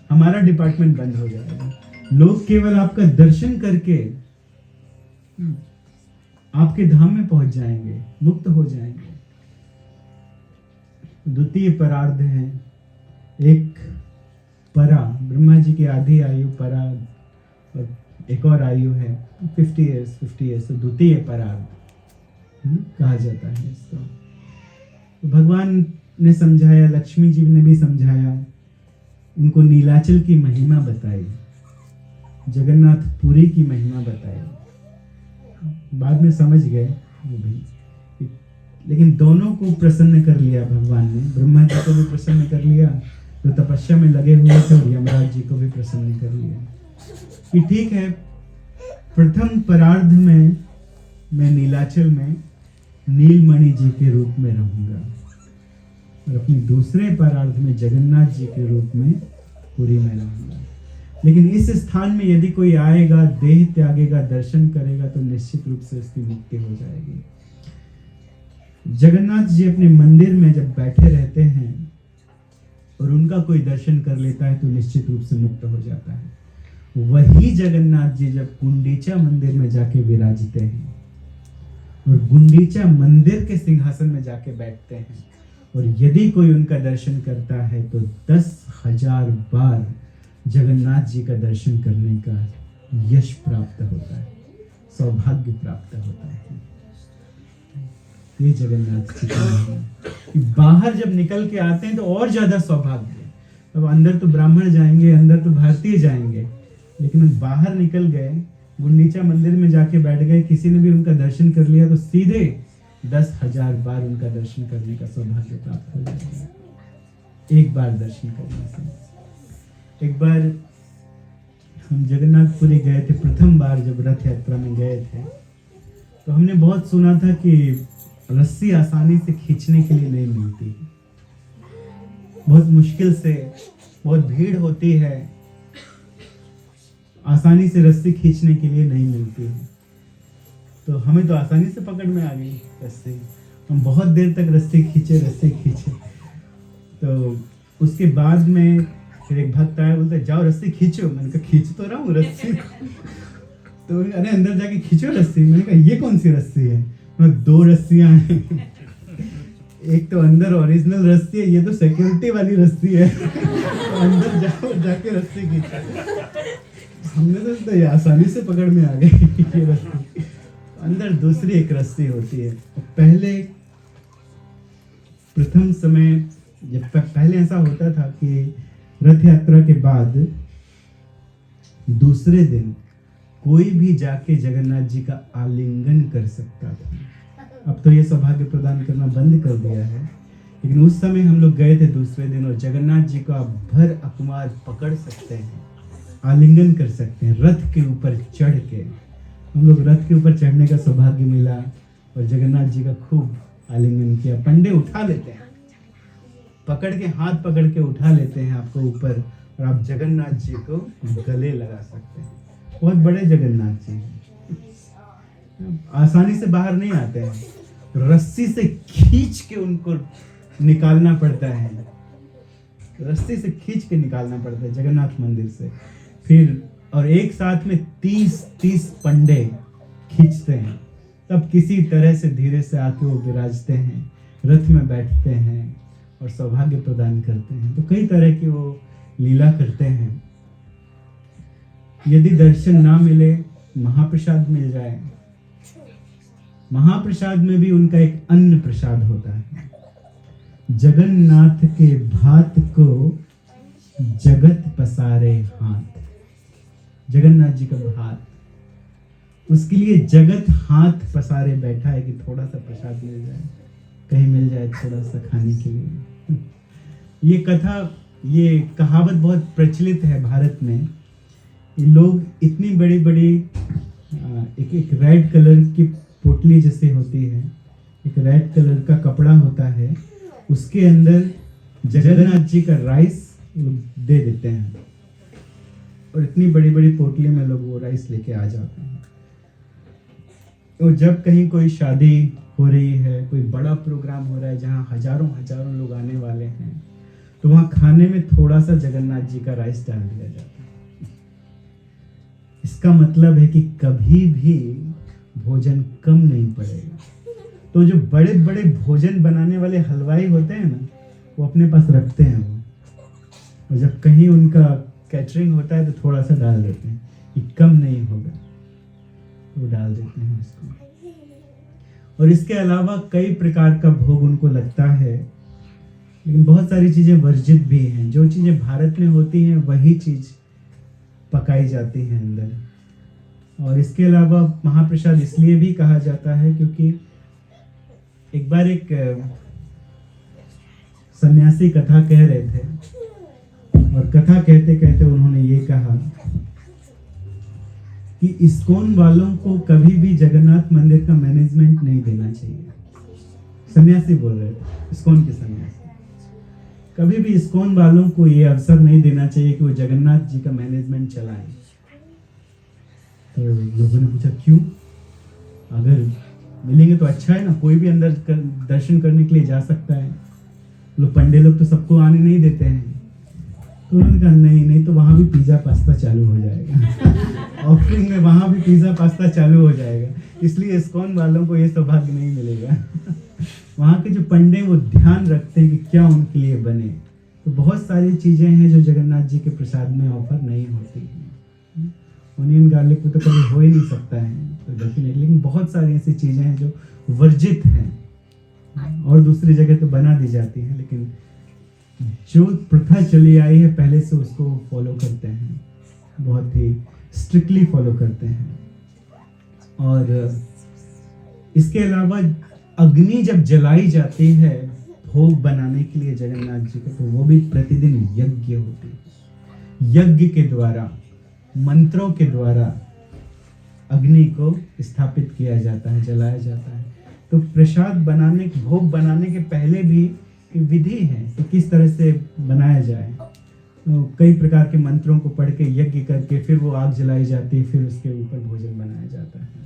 हमारा डिपार्टमेंट बंद हो जाएगा। लोग केवल आपका दर्शन करके आपके धाम में पहुंच जाएंगे, मुक्त हो जाएंगे। द्वितीय परार्ध है, एक परा, ब्रह्मा जी की आधी आयु परा और एक और आयु है 50 इयर्स, तो द्वितीय परार्ध कहा जाता है इसको। तो भगवान ने समझाया, लक्ष्मी जी ने भी समझाया, उनको नीलाचल की महिमा बताई, जगन्नाथपुरी की महिमा बताई। बाद में समझ गए वो भी, लेकिन दोनों को प्रसन्न कर लिया भगवान ने। ब्रह्मा जी को भी प्रसन्न कर लिया जो तपस्या में लगे हुए थे, और यमराज जी को भी प्रसन्न कर लिया कि ठीक है, प्रथम परार्ध में मैं नीलाचल में नीलमणि जी के रूप में रहूंगा, और अपनी दूसरे परार्ध में जगन्नाथ जी के रूप में पुरी में रहूंगा। लेकिन इस स्थान में यदि कोई आएगा, देह त्यागेगा, दर्शन करेगा, तो निश्चित रूप से उसकी मुक्ति हो जाएगी। जगन्नाथ जी अपने मंदिर में जब बैठे रहते हैं और उनका कोई दर्शन कर लेता है तो निश्चित रूप से मुक्त हो जाता है। वही जगन्नाथ जी जब गुंडीचा मंदिर में जाके विराजते हैं और गुंडीचा मंदिर के सिंहासन में जाके बैठते हैं, और यदि कोई उनका दर्शन करता है तो 10,000 बार जगन्नाथ जी का दर्शन करने का यश प्राप्त होता है, सौभाग्य प्राप्त होता है। ये जगन्नाथ जी का बाहर जब निकल के आते हैं तो और ज्यादा सौभाग्य। अब अंदर तो ब्राह्मण जाएंगे, अंदर तो भारतीय जाएंगे, लेकिन बाहर निकल गए, गुंडीचा मंदिर में जाके बैठ गए, किसी ने भी उनका दर्शन कर लिया तो सीधे 10,000 बार उनका दर्शन करने का सौभाग्य प्राप्त हो जाएगा, एक बार दर्शन करने से। एक बार हम जगन्नाथपुरी गए थे, प्रथम बार जब रथ यात्रा में गए थे, तो हमने बहुत सुना था कि रस्सी आसानी से खींचने के लिए नहीं मिलती, बहुत मुश्किल से, बहुत भीड़ होती है, आसानी से रस्सी खींचने के लिए नहीं मिलती है। तो हमें तो आसानी से पकड़ में आ गई रस्सी, हम बहुत देर तक रस्सी खींचे। तो उसके बाद में फिर एक भक्त आया, बोलते जाओ रस्सी खींचो। मैंने कहा खींच तो रहा हूँ रस्सी। तो अरे अंदर जाके खींचो रस्सी। मैंने कहा ये कौन सी रस्सी है? 2 रस्सियां हैं, एक तो अंदर ओरिजिनल रस्सी है, ये तो सिक्योरिटी वाली रस्सी है। तो अंदर जाओ, जाके रस्सी खींचो। हमने तो ये आसानी से पकड़ में आ गई ये रस्सी। अंदर दूसरी एक रस्सी होती है। पहले प्रथम समय जब पहले ऐसा होता था कि रथ यात्रा के बाद दूसरे दिन कोई भी जाके जगन्नाथ जी का आलिंगन कर सकता था। अब तो ये सौभाग्य प्रदान करना बंद कर दिया है, लेकिन उस समय हम लोग गए थे दूसरे दिन और जगन्नाथ जी को आप भर अकमार पकड़ सकते हैं, आलिंगन कर सकते हैं रथ के ऊपर चढ़ के। हम लोग रथ के ऊपर चढ़ने का सौभाग्य मिला और जगन्नाथ जी का खूब आलिंगन किया। पंडे उठा लेते हैं, पकड़ के हाथ पकड़ के उठा लेते हैं आपको ऊपर और आप जगन्नाथ जी को गले लगा सकते हैं। बहुत बड़े जगन्नाथ जी हैं, आसानी से बाहर नहीं आते हैं, रस्सी से खींच के उनको निकालना पड़ता है, रस्सी से खींच के निकालना पड़ता है जगन्नाथ मंदिर से। फिर और एक साथ में 30 पंडे खींचते हैं, तब किसी तरह से धीरे से आके वो विराजते हैं, रथ में बैठते हैं और सौभाग्य प्रदान करते हैं। तो कई तरह की वो लीला करते हैं। यदि दर्शन ना मिले, महाप्रसाद मिल जाए, महाप्रसाद में भी उनका एक अन्न प्रसाद होता है। जगन्नाथ के भात को जगत पसारे हाथ, जगन्नाथ जी का भात, उसके लिए जगत हाथ पसारे बैठा है कि थोड़ा सा प्रसाद मिल जाए, कहीं मिल जाए थोड़ा सा खाने के लिए। ये कथा, ये कहावत बहुत प्रचलित है भारत में। ये लोग इतनी बड़ी बड़ी एक रेड कलर की पोटली जैसे होती है, एक रेड कलर का कपड़ा होता है, उसके अंदर जगन्नाथ जी का राइस दे देते हैं और इतनी बड़ी बड़ी पोटली में लोग वो राइस लेके आ जाते हैं। तो जब कहीं कोई शादी हो रही है, कोई बड़ा प्रोग्राम हो रहा है जहाँ हजारों लोग आने वाले हैं, तो वहाँ खाने में थोड़ा सा जगन्नाथ जी का राइस डाल दिया जाता है। इसका मतलब है कि कभी भी भोजन कम नहीं पड़ेगा। तो जो बड़े बड़े भोजन बनाने वाले हलवाई होते हैं ना, वो अपने पास रखते हैं वो, और जब कहीं उनका कैटरिंग होता है तो थोड़ा सा डाल देते हैं कि कम नहीं होगा, वो डाल देते हैं उसको। और इसके अलावा कई प्रकार का भोग उनको लगता है, लेकिन बहुत सारी चीजें वर्जित भी हैं। जो चीजें भारत में होती हैं वही चीज पकाई जाती है अंदर। और इसके अलावा महाप्रसाद इसलिए भी कहा जाता है क्योंकि एक बार एक सन्यासी कथा कह रहे थे, और कथा कहते कहते उन्होंने ये कहा कि इस्कॉन वालों को कभी भी जगन्नाथ मंदिर का मैनेजमेंट नहीं देना चाहिए। सन्यासी बोल रहे थे, इस्कॉन के सन्यासी, कभी भी इस्कॉन वालों को ये अवसर नहीं देना चाहिए कि वो जगन्नाथ जी का मैनेजमेंट चलाएं। तो लोगों ने पूछा क्यों? अगर मिलेंगे तो अच्छा है ना, कोई भी अंदर दर्शन करने के लिए जा सकता है। लोग पंडे लोग तो सबको आने नहीं देते हैं। तो उन्होंने कहा नहीं तो वहाँ भी पिज़्ज़ा पास्ता चालू हो जाएगा, ऑफरिंग में वहाँ भी पिज़्ज़ा पास्ता चालू हो जाएगा, इसलिए इस्कॉन वालों को ये सौभाग्य नहीं मिलेगा। वहाँ के जो पंडे वो ध्यान रखते हैं कि क्या उनके लिए बने। तो बहुत सारी चीज़ें हैं जो जगन्नाथ जी के प्रसाद में ऑफर नहीं होती हैं। ऑनियन गार्लिक तो कभी हो ही नहीं सकता है, तो डेफिनेटली, लेकिन बहुत सारी ऐसी चीज़ें हैं जो वर्जित हैं और दूसरी जगह तो बना दी जाती हैं, लेकिन जो प्रथा चली आई है पहले से उसको फॉलो करते हैं, बहुत ही स्ट्रिक्टली फॉलो करते हैं। और इसके अलावा अग्नि जब जलाई जाती है भोग बनाने के लिए जगन्नाथ जी को, तो वो भी प्रतिदिन यज्ञ होती है। यज्ञ के द्वारा, मंत्रों के द्वारा अग्नि को स्थापित किया जाता है, जलाया जाता है। तो प्रसाद बनाने, भोग बनाने के पहले भी विधि है कि किस तरह से बनाया जाए। तो कई प्रकार के मंत्रों को पढ़ के यज्ञ करके फिर वो आग जलाई जाती है, फिर उसके ऊपर भोजन बनाया जाता है।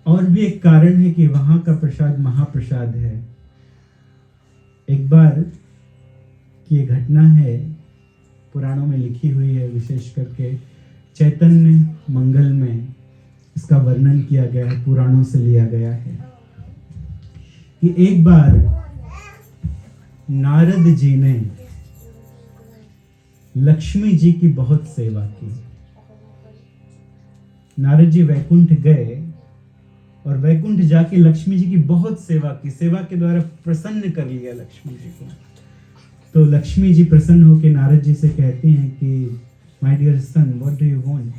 और भी एक कारण है कि वहां का प्रसाद महाप्रसाद है। एक बार की ये घटना है, पुराणों में लिखी हुई है, विशेष करके चैतन्य मंगल में इसका वर्णन किया गया है, पुराणों से लिया गया है कि एक बार नारद जी ने लक्ष्मी जी की बहुत सेवा की। नारद जी वैकुंठ गए और वैकुंठ जाके लक्ष्मी जी की बहुत सेवा की, सेवा के द्वारा प्रसन्न कर लिया लक्ष्मी जी को। तो लक्ष्मी जी प्रसन्न होकर नारद जी से कहती हैं कि My dear son, what do you want?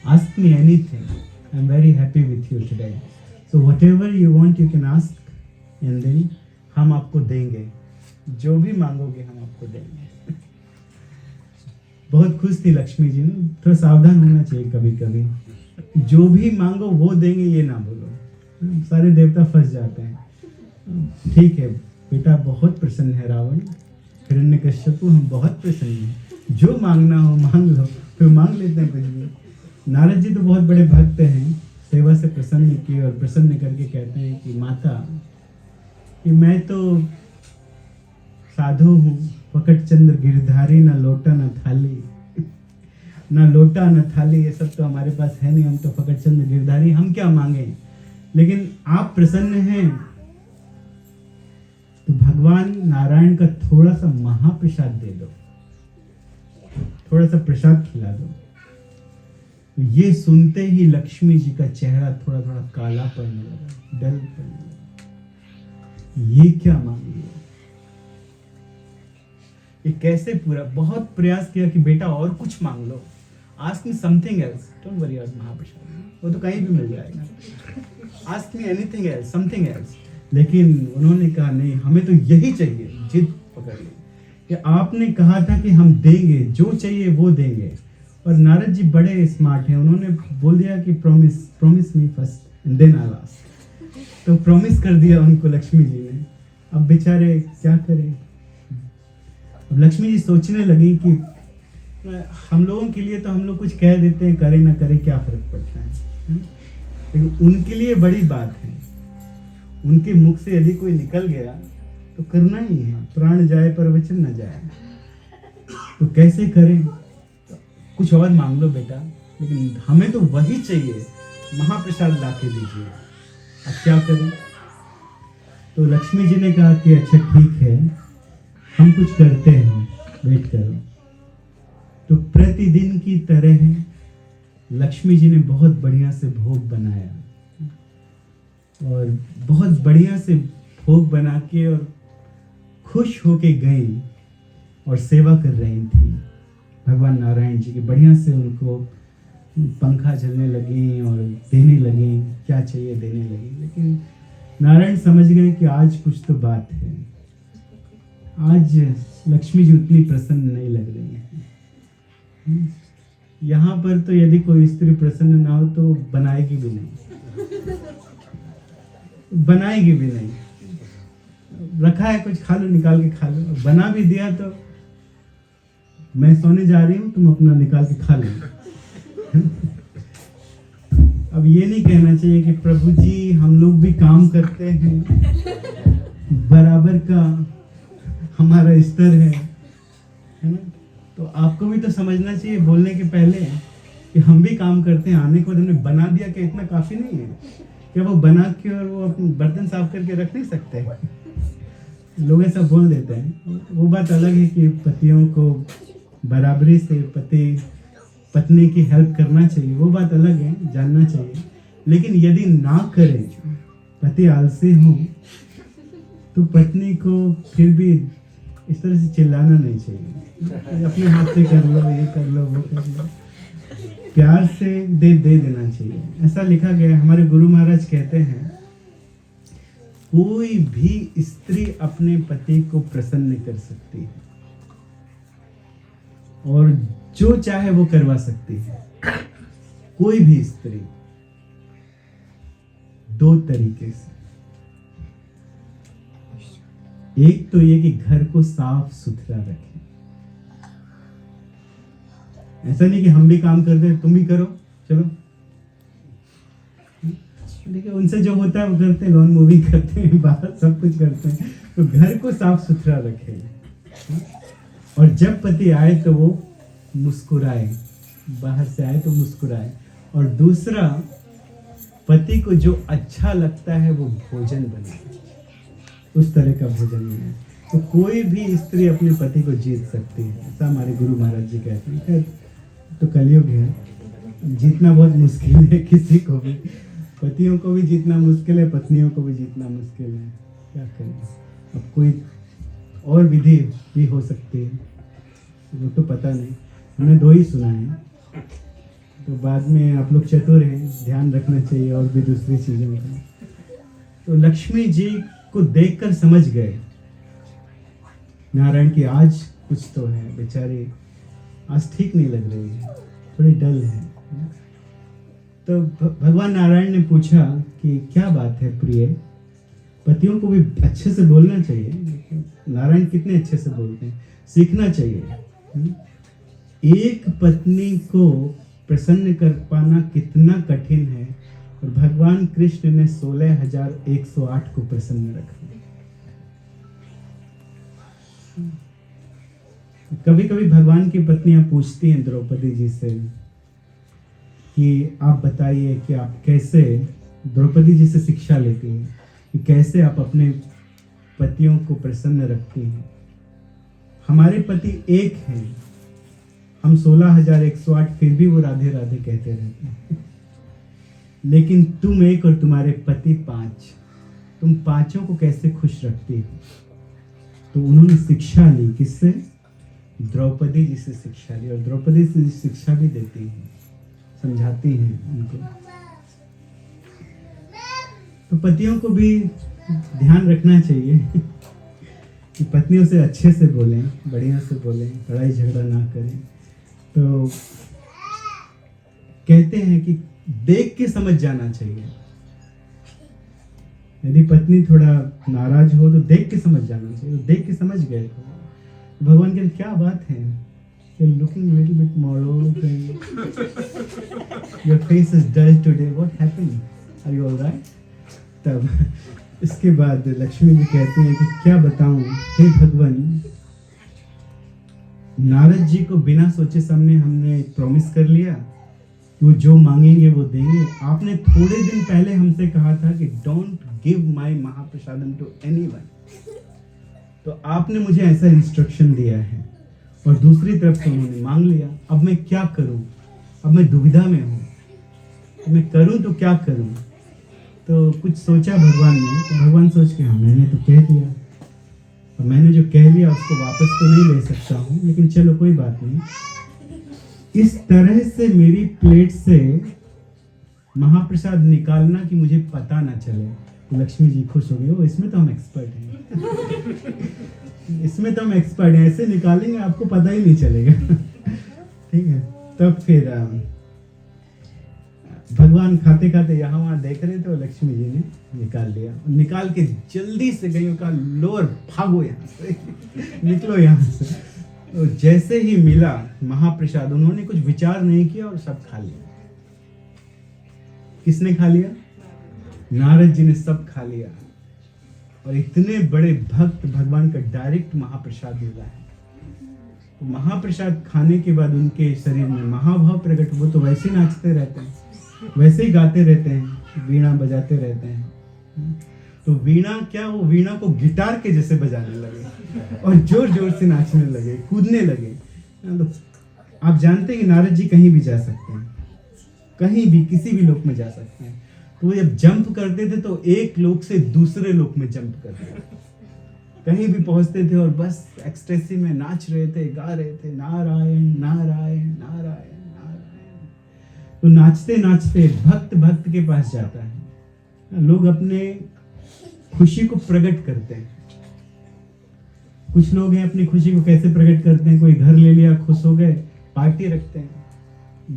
Ask me anything. I'm very happy with you today. So whatever you want, you can ask, and then हम आपको देंगे. जो भी मांगोगे हम आपको देंगे. बहुत खुश थी लक्ष्मी जी ने. थोड़ा सावधान होना चाहिए कभी कभी. जो भी मांगो वो देंगे ये ना बोलो. सारे देवता फंस जाते हैं. ठीक है बेटा, बहुत प्रसन्न है रावण. हिरण्यकश्यपु, हम बहुत प्रसन्न हैं. जो मांगना हो मांग लो. फिर मांग लेते हैं कुछ भी. नारद जी तो बहुत बड़े भक्त हैं. सेवा से प्रसन्न किए और प्रसन्न करके कहते हैं कि माता, कि मैं तो साधु हूँ. फकट चंद्र गिरधारी, ना लोटा ना थाली. ना लोटा ना थाली, ये सब तो हमारे पास है नहीं. हम तो फकट चंद्र गिरधारी, हम क्या मांगे. लेकिन आप प्रसन्न हैं तो भगवान नारायण का थोड़ा सा महाप्रसाद दे दो. थोड़ा सा प्रसाद खिला दो. ये सुनते ही लक्ष्मी जी का चेहरा थोड़ा थोड़ा काला पड़ने लगा, डल पड़ने लगा. ये क्या मांग लिया. ये कैसे पूरा. बहुत प्रयास किया कि बेटा और कुछ मांग लो. Ask me something else. Don't worry about mahaprasad, वो तो कहीं भी मिल जाएगा. Ask me anything else, something else. लेकिन उन्होंने कहा नहीं, हमें तो यही चाहिए. जिद पकड़ ली कि आपने कहा था कि हम देंगे, जो चाहिए वो देंगे. और नारद जी बड़े स्मार्ट हैं. उन्होंने बोल दिया कि promise me first and then I ask. तो प्रॉमिस कर दिया उनको लक्ष्मी जी ने. अब बेचारे क्या करें. अब लक्ष्मी जी सोचने लगी कि हम लोगों के लिए तो हम लोग कुछ कह देते हैं, करे ना करे क्या फर्क पड़ता है. लेकिन उनके लिए बड़ी बात है. उनके मुख से यदि कोई निकल गया तो करना ही है. प्राण जाए पर वचन न जाए. तो कैसे करें. कुछ और मांग लो बेटा, लेकिन हमें तो वही चाहिए. महाप्रसाद ला के दीजिए. अब क्या करें. तो लक्ष्मी जी ने कहा कि अच्छा ठीक है, हम कुछ करते हैं, वेट करो. तो प्रतिदिन की तरह लक्ष्मी जी ने बहुत बढ़िया से भोग बनाया. और बहुत बढ़िया से भोग बना के और खुश होके गई और सेवा कर रही थी भगवान नारायण जी की. बढ़िया से उनको पंखा झलने लगी और देने लगी, क्या चाहिए देने लगी. लेकिन नारायण समझ गए कि आज कुछ तो बात है. आज लक्ष्मी जी उतनी प्रसन्न नहीं लग रही है. यहाँ पर तो यदि कोई स्त्री प्रसन्न ना हो तो बनाएगी भी नहीं. बनाएगी भी नहीं. रखा है कुछ, खा लो, निकाल के खा लो. बना भी दिया तो मैं सोने जा रही हूँ, तुम अपना निकाल के खा लो. अब ये नहीं कहना चाहिए कि प्रभु जी हम लोग भी काम करते हैं, बराबर का हमारा स्तर है ना. तो आपको भी तो समझना चाहिए बोलने के पहले कि हम भी काम करते हैं. आने के बाद हमने बना दिया कि इतना काफी नहीं है क्या. वो बना के और वो अपने बर्तन साफ करके रख नहीं सकते. लोग ऐसा बोल देते हैं. वो बात अलग है कि पतियों को बराबरी से पत्नी की हेल्प करना चाहिए, वो बात अलग है, जानना चाहिए. लेकिन यदि ना करें, पति आलसी हो, तो पत्नी को फिर भी इस तरह से चिल्लाना नहीं चाहिए. अपने हाथ से कर लो, ये कर लो, वो कर लो. प्यार से दे देना चाहिए. ऐसा लिखा गया है. हमारे गुरु महाराज कहते हैं कोई भी स्त्री अपने पति को प्रसन्न कर सकती है और जो चाहे वो करवा सकती है. कोई भी स्त्री. दो तरीके से. एक तो ये कि घर को साफ सुथरा रखें. ऐसा नहीं कि हम भी काम करते हैं तुम भी करो, चलो. देखिए उनसे जो होता है वो करते हैं, लॉन मूविंग करते हैं, बाहर सब कुछ करते हैं. तो घर को साफ सुथरा रखें. और जब पति आए तो वो मुस्कुराए. बाहर से आए तो मुस्कुराए. और दूसरा, पति को जो अच्छा लगता है वो भोजन बनाए. उस तरह का भोजन बनाए. तो कोई भी स्त्री अपने पति को जीत सकती है, ऐसा हमारे गुरु महाराज जी कहते हैं. खैर तो कलयुग है, जीतना बहुत मुश्किल है. किसी को भी, पतियों को भी जीतना मुश्किल है, पत्नियों को भी जीतना मुश्किल है. क्या करें. अब कोई और विधि भी हो सकती है, वो तो पता नहीं. हमने 2 ही सुना है, तो बाद में आप लोग चतुर हैं, ध्यान रखना चाहिए और भी दूसरी चीज़ों का। तो लक्ष्मी जी को देखकर समझ गए नारायण की आज कुछ तो है, बेचारे आज ठीक नहीं लग रही है, थोड़ी डल है। तो भगवान नारायण ने पूछा कि क्या बात है प्रिय, पतियों को भी अच्छे से बोलना चाहिए। नारायण कितने अच्छे से बोलते हैं, सीखना चाहिए। एक पत्नी को प्रसन्न कर पाना कितना कठिन है, और भगवान कृष्ण ने 16,108 को प्रसन्न रखा। कभी कभी भगवान की पत्नियां पूछती हैं द्रौपदी जी से कि आप बताइए कि आप कैसे, द्रौपदी जी से शिक्षा लेती हैं कि कैसे आप अपने पतियों को प्रसन्न रखती हैं। हमारे पति एक हैं, हम 16,108 फिर भी वो राधे राधे कहते रहते हैं, लेकिन तुम एक और तुम्हारे पति 5, तुम 5 को कैसे खुश रखती हो? तो उन्होंने शिक्षा ली, किससे? द्रौपदी जी से शिक्षा ली, और द्रौपदी जी शिक्षा भी देती हैं, समझाती हैं उनको। तो पतियों को भी ध्यान रखना चाहिए कि पत्नियों से अच्छे से बोलें, बढ़िया से बोलें, लड़ाई झगड़ा ना करें। तो कहते हैं कि देख के समझ जाना चाहिए। यदि पत्नी थोड़ा नाराज हो तो देख के समझ जाना चाहिए। तो देख के समझ गए तो भगवान के क्या बात है, you're looking a little bit morose and your face is dull today, what happened, are you all right? तब इसके बाद लक्ष्मी जी कहती हैं कि क्या बताऊं हे भगवान, नारद जी को बिना सोचे समझे हमने प्रॉमिस कर लिया कि वो जो मांगेंगे वो देंगे। आपने थोड़े दिन पहले हमसे कहा था कि don't give my mahaprasadam to anyone, तो आपने मुझे ऐसा इंस्ट्रक्शन दिया है, और दूसरी तरफ से उन्होंने मांग लिया। अब मैं क्या करूं? अब मैं दुविधा में हूं, तो मैं करूं तो क्या करूं? तो कुछ सोचा भगवान ने, तो भगवान सोच के हाँ मैंने तो कह दिया, और मैंने जो कह लिया उसको वापस तो नहीं ले सकता हूँ, लेकिन चलो कोई बात नहीं। इस तरह से मेरी प्लेट से महाप्रसाद निकालना कि मुझे पता ना चले। तो लक्ष्मी जी खुश हो गई, ओ इसमें तो हम एक्सपर्ट हैं इसमें तो हम एक्सपर्ट हैं, ऐसे निकालेंगे आपको पता ही नहीं चलेगा ठीक है। तब फिर भगवान खाते खाते यहाँ वहाँ देख रहे थे, और लक्ष्मी जी ने निकाल लिया, निकाल के जल्दी से गई, कहा लो और भागो यहाँ से निकलो यहाँ से। तो जैसे ही मिला महाप्रसाद, उन्होंने कुछ विचार नहीं किया और सब खा लिया। किसने खा लिया? नारद जी ने सब खा लिया। और इतने बड़े भक्त भगवान का डायरेक्ट महाप्रसाद मिला है। तो महाप्रसाद खाने के बाद उनके शरीर में महाभाव प्रकट, वो तो वैसे नाचते रहते हैं, वैसे ही गाते रहते हैं, वीणा बजाते रहते हैं। तो वीणा क्या, वो वीणा को गिटार के जैसे बजाने लगे और जोर जोर से नाचने लगे, कूदने लगे। तो आप जानते हैं कि नारद जी कहीं भी जा सकते हैं, कहीं भी किसी भी लोक में जा सकते हैं। तो वो जब जंप करते थे तो एक लोक से दूसरे लोक में जंप करते थे, कहीं भी पहुंचते थे और बस एक्सटेसी में नाच रहे थे, गा रहे थे नारायण नारायण नारायण नारायण। तो नाचते नाचते भक्त भक्त के पास जाता है। लोग अपने खुशी को प्रकट करते हैं। कुछ लोग हैं अपनी खुशी को कैसे प्रकट करते हैं, कोई घर ले लिया, खुश हो गए, पार्टी रखते हैं,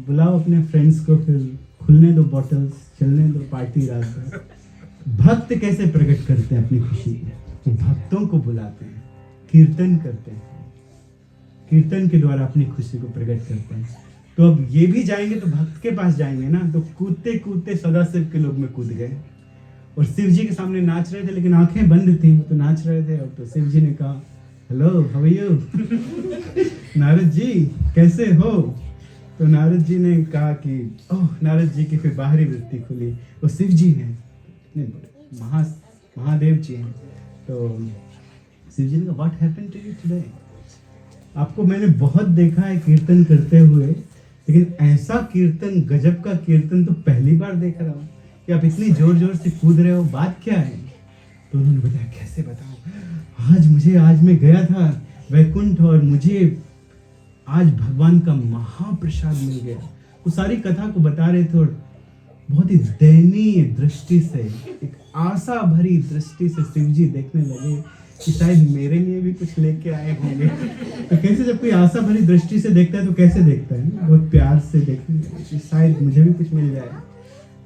बुलाओ अपने फ्रेंड्स को, फिर खुलने दो बॉटल्स, चलने दो पार्टी रात भर। भक्त कैसे प्रकट करते हैं अपनी खुशी को? तो भक्तों को बुलाते हैं, कीर्तन करते हैं, कीर्तन के द्वारा अपनी खुशी को प्रकट करते हैं। तो अब ये भी जाएंगे तो भक्त के पास जाएंगे ना, तो कूदते कूदते सदाशिव के लोग में कूद गए और शिव जी के सामने नाच रहे थे, लेकिन आंखें बंद थी, वो तो नाच रहे थे। और तो शिव जी ने कहा hello how are you Narad ji कैसे हो? तो नारद जी ने कहा कि ओह, नारद जी की फिर बाहरी वृत्ति खुली, वो शिव जी हैं, महादेव जी हैं। तो शिव जी ने कहा what happened to you today? आपको मैंने बहुत देखा है कीर्तन करते हुए, लेकिन ऐसा कीर्तन, गजब का कीर्तन तो पहली बार देख रहा हूँ कि आप इतनी जोर जोर से कूद रहे हो, बात क्या है? तो उन्होंने बताया कैसे बताऊं, आज मैं गया था वैकुंठ और मुझे आज भगवान का महाप्रसाद मिल गया। वो सारी कथा को बता रहे थे और बहुत ही दयनीय दृष्टि से, एक आशा भरी दृष्टि से शिवजी देखने लगे कि शायद मेरे लिए भी कुछ लेके आए होंगे। तो कैसे जब कोई आशा भरी दृष्टि से देखता है तो कैसे देखता है, बहुत प्यार से देखने लगे कि शायद मुझे भी कुछ मिल जाए।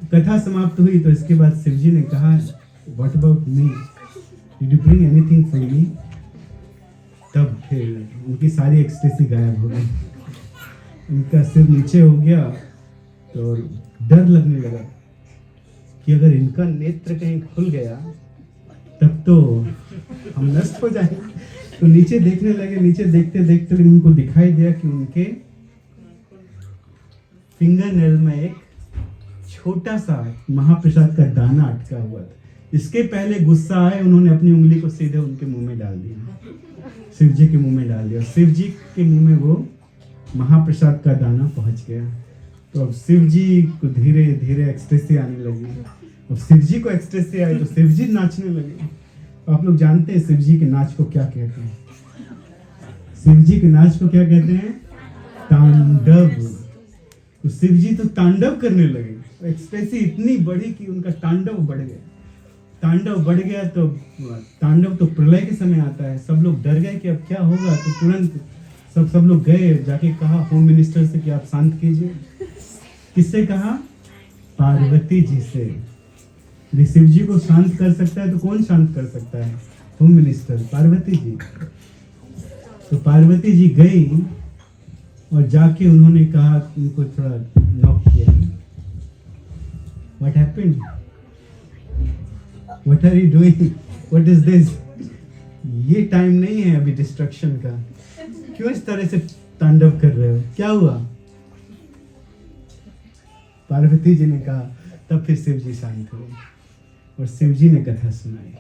तो कथा समाप्त हुई तो इसके बाद शिवजी ने कहा, what about me, did you bring anything for me? तब फिर उनकी सारी एक्सटेसी गायब हो गई, उनका सिर नीचे हो गया। तो डर लगने लगा कि अगर इनका नेत्र कहीं खुल गया तब तो हम नष्ट हो जाएंगे। तो नीचे देखने लगे, नीचे देखते देखते उनको दिखाई दिया कि उनके फिंगर नेल में एक छोटा सा महाप्रसाद का दाना अटका हुआ था। इसके पहले गुस्सा आए, उन्होंने अपनी उंगली को सीधे उनके मुंह में डाल दिया, शिव जी के मुंह में डाल दिया। शिव जी के मुंह में वो महाप्रसाद का दाना पहुंच गया। तो अब शिव जी को धीरे धीरे एक्सटेसी आने लगी। अब शिव जी को एक्सटेसी आई तो शिव जी नाचने लगे। आप लोग जानते हैं शिव जी के नाच को क्या कहते हैं? शिव जी के नाच को क्या कहते हैं? तांडव। तो शिव जी तो तांडव करने लगे। एक्सटेसी इतनी बढ़ी कि उनका तांडव बढ़ गया। तांडव बढ़ गया तो तांडव तो प्रलय के समय आता है। सब लोग डर गए कि अब क्या होगा। तो तुरंत सब लोग गए, जाके कहा होम मिनिस्टर से कि आप शांत कीजिए। किससे कहा? पार्वती जी से। यदि शिव जी को शांत कर सकता है तो कौन शांत कर सकता है? Home minister Parvati ji. तो पार्वती जी गई और जाके उन्होंने कहा, उनको थोड़ा नॉक किया, what happened, what are you doing, what is this? ये टाइम नहीं है अभी डिस्ट्रक्शन का, क्यों इस तरह से तांडव कर रहे हो, क्या हुआ? पार्वती जी ने कहा। तब फिर शिव जी शांत हुए और शिव जी ने कथा सुनाई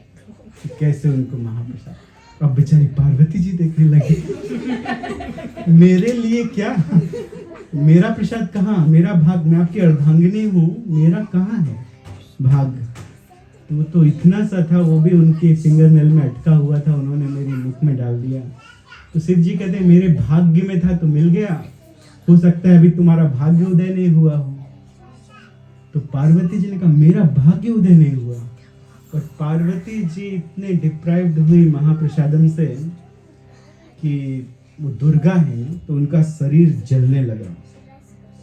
कि कैसे उनको महाप्रसाद। अब बेचारी पार्वती जी देखने लगी, मेरे लिए क्या, मेरा प्रसाद कहाँ, मेरा भाग, मैं आपकी अर्धांगिनी हूँ, मेरा कहाँ है भाग? तो इतना सा था, वो भी उनके फिंगर नेल में अटका हुआ था, उन्होंने मेरे मुख में डाल दिया। तो शिव जी कहते हैं, मेरे भाग्य में था तो मिल गया, हो सकता है अभी तुम्हारा भाग्य उदय नहीं हुआ हो। तो पार्वती जी ने कहा, मेरा भाग्य उदय नहीं हुआ। और पार्वती जी इतने डिप्राइव्ड हुई महाप्रसादम से कि वो दुर्गा है ना, तो उनका शरीर जलने लगा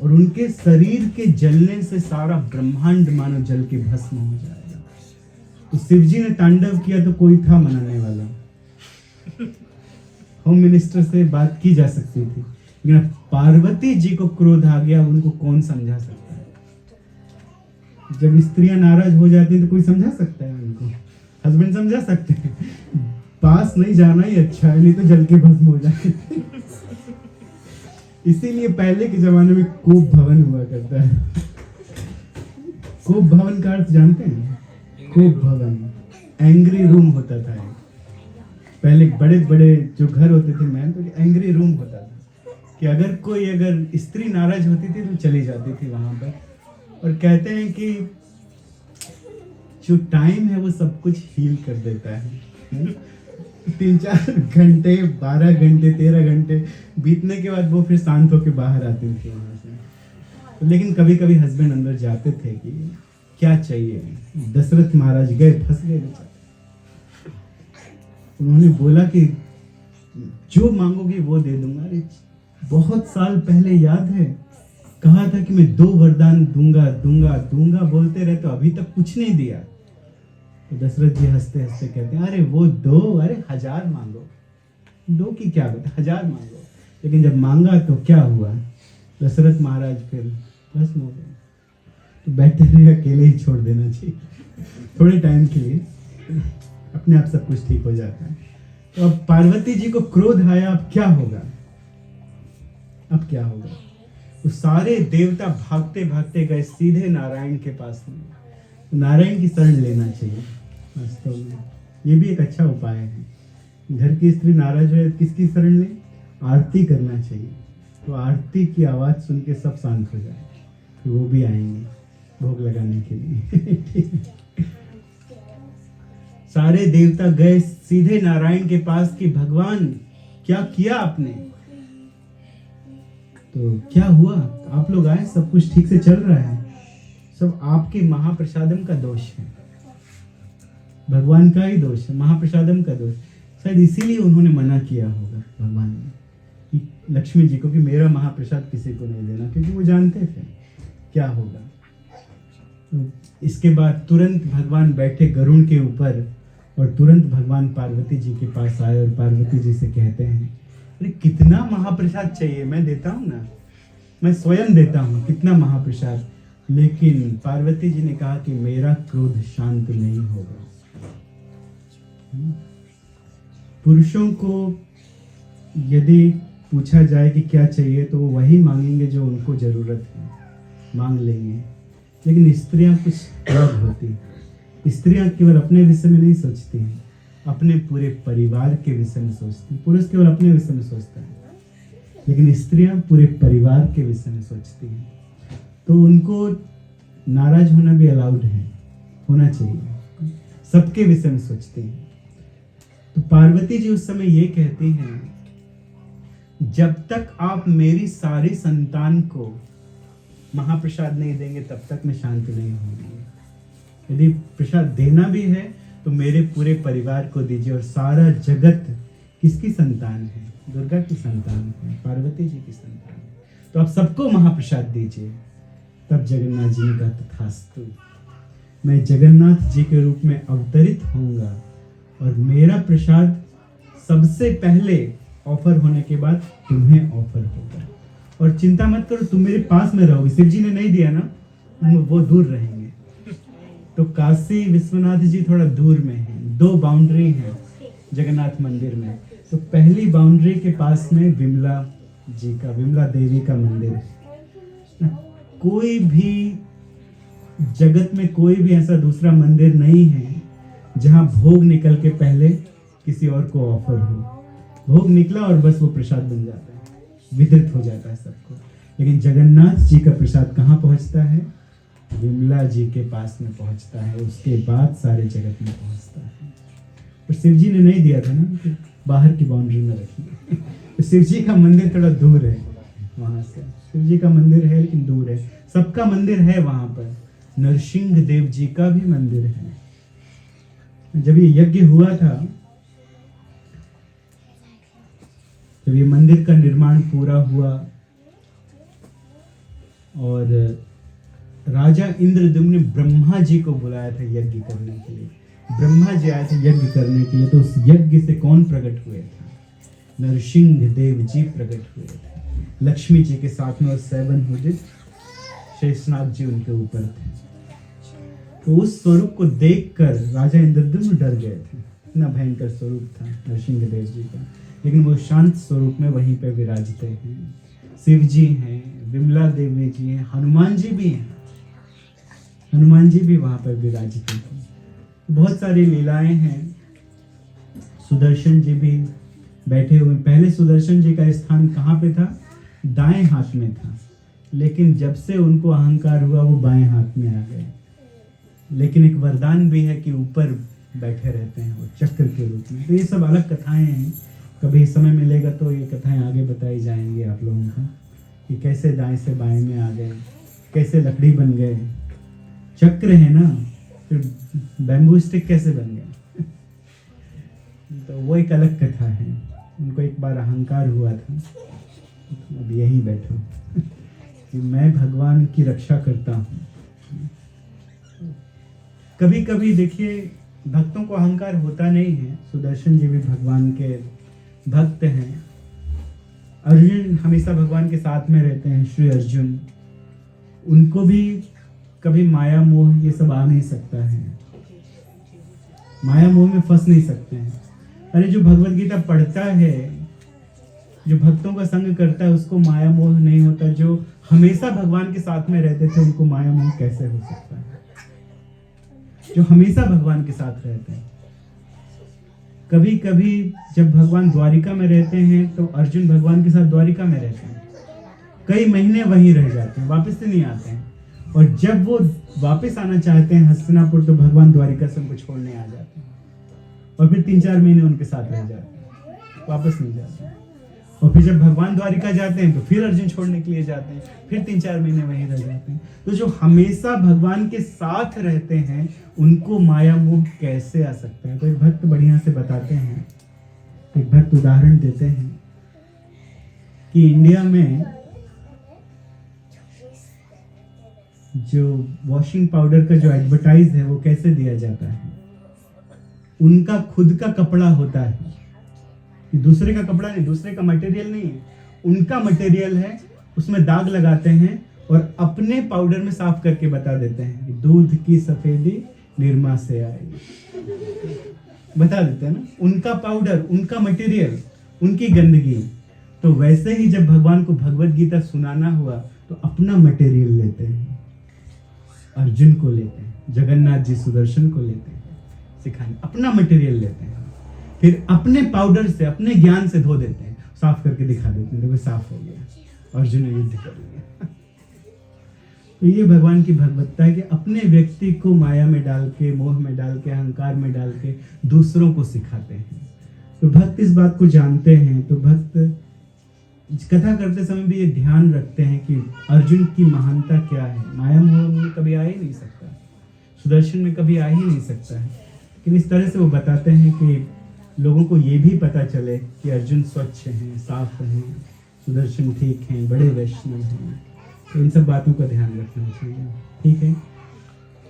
और उनके शरीर के जलने से सारा ब्रह्मांड मानो जल के भस्म हो जाएगा। तो शिव जी ने तांडव किया तो कोई था मनाने वाला? होम मिनिस्टर से बात की जा सकती थी, लेकिन पार्वती जी को क्रोध आ गया, उनको कौन समझा सकता है? जब स्त्रियां नाराज हो जाती हैं तो कोई समझा सकता है उनको? हस्बैंड समझा सकते हैं? पास नहीं जाना ही अच्छा है, नहीं तो जल के भस्म हो जाए। इसीलिए पहले के जमाने में कोप भवन हुआ करता है। कोप भवन का अर्थ जानते हैं? कोप भवन, एंग्री रूम होता था। पहले बड़े बड़े जो घर होते थे मैन, तो एंग्री रूम होता था कि अगर स्त्री नाराज होती थी तो चली जाती थी वहां पर। और कहते हैं कि जो टाइम है वो सब कुछ हील कर देता है। 3-4 घंटे, 12 घंटे, 13 घंटे बीतने के बाद वो फिर शांत होकर बाहर आती थी वहां से। लेकिन कभी कभी हस्बैंड अंदर जाते थे कि क्या चाहिए। दशरथ महाराज गए, फंस गए बेचारे। उन्होंने बोला कि जो मांगोगी वो दे दूंगा। अरे बहुत साल पहले याद है, कहा था कि मैं 2 वरदान दूंगा दूंगा दूंगा, बोलते रहे तो अभी तक कुछ नहीं दिया। तो दशरथ जी हंसते हंसते कहते हैं, अरे वो 2, अरे 1000 मांगो, 2 की क्या बात, 1000 मांगो। लेकिन जब मांगा तो क्या हुआ? दशरथ महाराज फिर भस्म हो गए। तो बेटर है अकेले ही छोड़ देना चाहिए थोड़े टाइम के लिए, अपने आप सब कुछ ठीक हो जाता है। तो अब पार्वती जी को क्रोध आया, अब क्या होगा? अब क्या होगा? तो सारे देवता भागते भागते गए सीधे नारायण के पास में। तो नारायण की शरण लेना चाहिए वास्तव में, ये भी एक अच्छा उपाय है। घर की स्त्री नाराज है, किसकी शरण ले? आरती करना चाहिए। तो आरती की आवाज सुन के सब शांत हो जाए, तो वो भी आएंगे भोग लगाने के लिए। सारे देवता गए सीधे नारायण के पास कि भगवान क्या किया आपने? तो क्या हुआ, आप लोग आए, सब कुछ ठीक से चल रहा है, सब आपके महाप्रसादम का दोष है, भगवान का ही दोष है, महाप्रसादम का दोष। शायद इसीलिए उन्होंने मना किया होगा भगवान ने कि लक्ष्मी जी को कि मेरा महाप्रसाद किसी को नहीं देना, क्योंकि वो जानते थे क्या होगा। तो इसके बाद तुरंत भगवान बैठे गरुड़ के ऊपर और तुरंत भगवान पार्वती जी के पास आए और पार्वती जी से कहते हैं, अरे कितना महाप्रसाद चाहिए, मैं देता हूँ ना, मैं स्वयं देता हूँ, कितना महाप्रसाद। लेकिन पार्वती जी ने कहा कि मेरा क्रोध शांत नहीं होगा। पुरुषों को यदि पूछा जाए कि क्या चाहिए तो वो वही मांगेंगे जो उनको जरूरत है, मांग लेंगे। लेकिन स्त्रियां कुछ अलग होती, स्त्रियां केवल अपने विषय में नहीं सोचती हैं, अपने पूरे परिवार के विषय में सोचती। पुरुष केवल अपने विषय में सोचता है, लेकिन स्त्रियां पूरे परिवार के विषय में सोचती हैं। तो उनको नाराज होना भी अलाउड है, होना चाहिए, सबके विषय में सोचती हैं। तो पार्वती जी उस समय ये कहती हैं, जब तक आप मेरी सारी संतान को महाप्रसाद नहीं देंगे तब तक मैं शांत नहीं होंगी। यदि प्रसाद देना भी है तो मेरे पूरे परिवार को दीजिए। और सारा जगत किसकी संतान है? दुर्गा की संतान है, पार्वती जी की संतान है। तो आप सबको महाप्रसाद दीजिए। तब जगन्नाथ जी ने कहा, तथास्तु, मैं जगन्नाथ जी के रूप में अवतरित होऊंगा और मेरा प्रसाद सबसे पहले ऑफर होने के बाद तुम्हें ऑफर होगा। और चिंता मत करो, तुम मेरे पास में रहोगे। शिव जी ने नहीं दिया ना, वो दूर रहेंगे। तो काशी विश्वनाथ जी थोड़ा दूर में है, 2 बाउंड्री हैं जगन्नाथ मंदिर में। तो पहली बाउंड्री के पास में विमला जी का, विमला देवी का मंदिर है। कोई भी जगत में कोई भी ऐसा दूसरा मंदिर नहीं है जहां भोग निकल के पहले किसी और को ऑफर हो। भोग निकला और बस वो प्रसाद बन जाता है, वितरित हो जाता है सबको। लेकिन जगन्नाथ जी का प्रसाद कहाँ पहुंचता है? विमला जी के पास में पहुंचता है, उसके बाद सारे जगत में पहुंचता है। और शिव जी ने नहीं दिया था ना कि बाहर की बाउंड्री में रखिए। तो शिव जी का मंदिर थोड़ा दूर है वहां से। शिव जी का मंदिर है लेकिन दूर है, सबका मंदिर है वहां पर। नरसिंह देव जी का भी मंदिर है। जब ये यज्ञ हुआ था, जब ये मंदिर का निर्माण पूरा हुआ और राजा इंद्रद्युम्न ने ब्रह्मा जी को बुलाया था यज्ञ करने के लिए। ब्रह्मा जी आए थे यज्ञ करने के लिए। तो उस यज्ञ से कौन प्रकट हुए थे? नरसिंह देव जी प्रकट हुए थे, लक्ष्मी जी के साथ में। और 7 हुडित शेषनाग जी उनके ऊपर थे। तो उस स्वरूप को देखकर राजा इंद्रद्युम्न डर गए थे, इतना भयंकर स्वरूप था नरसिंह देव जी का। लेकिन वो शांत स्वरूप में वहीं पे विराजते हैं। शिव जी हैं, विमला देवी जी हैं, हनुमान जी भी हैं, हनुमान जी भी वहां पर विराजित हैं। बहुत सारी लीलाएं हैं। सुदर्शन जी भी बैठे हुए। पहले सुदर्शन जी का स्थान कहाँ पे था? दाएं हाथ में था, लेकिन जब से उनको अहंकार हुआ वो बाएं हाथ में आ गए। लेकिन एक वरदान भी है कि ऊपर बैठे रहते हैं वो चक्र के रूप में। तो ये सब अलग कथाएं हैं, कभी समय मिलेगा तो ये कथाएं आगे बताई जाएंगी आप लोगों को कि कैसे दाएं से बाएं में आ गए, कैसे लकड़ी बन गए। चक्र है ना, फिर बैम्बू स्टिक कैसे बन गया? तो वो एक अलग कथा है। उनको एक बार अहंकार हुआ था, अब यहीं बैठो कि मैं भगवान की रक्षा करता हूँ। कभी कभी देखिए भक्तों को अहंकार होता नहीं है। सुदर्शन जी भी भगवान के भक्त हैं। अर्जुन हमेशा भगवान के साथ में रहते हैं, श्री अर्जुन। उनको भी कभी माया मोह ये सब आ नहीं सकता है, माया मोह में फंस नहीं सकते हैं। अरे जो भगवत गीता पढ़ता है, जो भक्तों का संग करता है, उसको माया मोह नहीं होता। जो हमेशा भगवान के साथ में रहते थे उनको माया मोह कैसे हो सकता है? जो हमेशा भगवान के साथ रहते हैं। कभी कभी जब भगवान द्वारिका में रहते हैं तो अर्जुन भगवान के साथ द्वारिका में रहते हैं, कई महीने वहीं रह जाते हैं, वापस से नहीं आते हैं। और जब वो वापस आना चाहते हैं हस्तिनापुर तो भगवान द्वारिका से उनको छोड़ने आ जाते हैं और फिर 3-4 महीने उनके साथ रह जाते हैं, वापस नहीं जाते हैं। और फिर जब भगवान द्वारिका जाते हैं तो फिर अर्जुन छोड़ने के लिए जाते हैं, फिर 3-4 महीने वहीं रह जाते हैं। तो जो हमेशा भगवान के साथ रहते हैं उनको माया मोह कैसे आ सकता है? तो एक भक्त बढ़िया से बताते हैं, एक भक्त उदाहरण देते हैं कि इंडिया में जो वॉशिंग पाउडर का जो एडवर्टाइज है वो कैसे दिया जाता है? उनका खुद का कपड़ा होता है, दूसरे का कपड़ा नहीं, दूसरे का मटेरियल नहीं है, उनका मटेरियल है, उसमें दाग लगाते हैं और अपने पाउडर में साफ करके बता देते हैं दूध की सफेदी निरमा से आई, बता देते हैं ना, उनका पाउडर, उनका मटेरियल, उनकी गंदगी। तो वैसे ही जब भगवान को भगवत गीता सुनाना हुआ तो अपना मटेरियल लेते हैं, अर्जुन को लेते हैं, जगन्नाथ जी सुदर्शन को लेते हैं सिखाने, अपना मटेरियल लेते हैं, फिर अपने पाउडर से, अपने ज्ञान से धो देते हैं, साफ करके दिखा देते हैं, देखो साफ हो गया, अर्जुन ने युद्ध कर लिया। तो ये भगवान की भगवत्ता है कि अपने व्यक्ति को माया में डाल के, मोह में डाल के, अहंकार में डाल के दूसरों को सिखाते हैं। तो भक्त इस बात को जानते हैं, तो भक्त कथा करते समय भी ये ध्यान रखते हैं कि अर्जुन की महानता क्या है। माया मोह में कभी आ ही नहीं सकता, सुदर्शन में कभी आ ही नहीं सकता है, लेकिन इस तरह से वो बताते हैं कि लोगों को ये भी पता चले कि अर्जुन स्वच्छ हैं, साफ हैं, सुदर्शन ठीक हैं, बड़े वैष्णव हैं। तो इन सब बातों का ध्यान रखना चाहिए, ठीक है।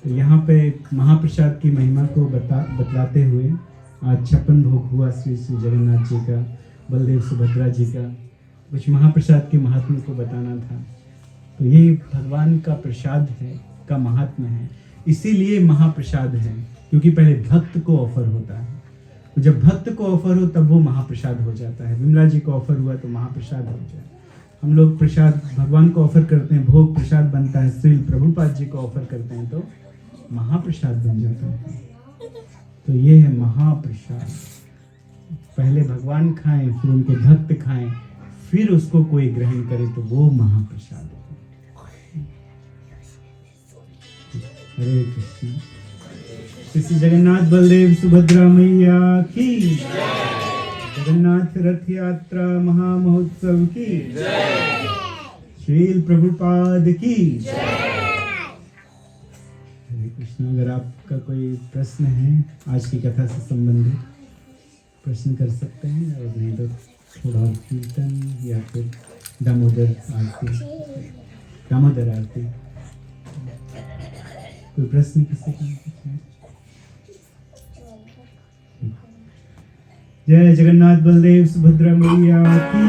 तो यहाँ पे महाप्रसाद की महिमा को बतलाते हुए आज 56 भोग हुआ श्री श्री जगन्नाथ जी का, बलदेव सुभद्रा जी का, कुछ महाप्रसाद के महात्म्य को बताना था। तो ये भगवान का प्रसाद है, का महात्म्य है, इसीलिए महाप्रसाद है, क्योंकि पहले भक्त को ऑफर होता है, तो जब भक्त को ऑफर हो तब वो महाप्रसाद हो जाता है। विमला जी को ऑफर हुआ तो महाप्रसाद हो जाए। हम लोग प्रसाद भगवान को ऑफर करते हैं, भोग प्रसाद बनता है, श्री प्रभुपाद जी को ऑफर करते हैं तो महाप्रसाद बन जाता है। तो ये है महाप्रसाद, पहले भगवान खाएं, फिर उनके भक्त खाएं, फिर उसको कोई ग्रहण करे तो वो महाप्रसाद है। हरे कृष्ण। श्री जगन्नाथ बलदेव सुभद्रा मैया की, जगन्नाथ रथ यात्रा महामहोत्सव की, श्रील प्रभुपाद की। हरे कृष्ण। अगर आपका कोई प्रश्न है आज की कथा से संबंधित, प्रश्न कर सकते हैं, और नहीं तो थोड़ा और कीर्तन या फिर दामोदर आरती, दामोदर आरती। कोई प्रश्न किसी का? जय जगन्नाथ बलदेव सुभद्रा मैया की।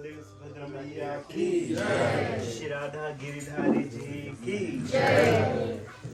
बलदेव सुभद्रा मैया की जय। श्री राधा गिरिधारी जी की जय।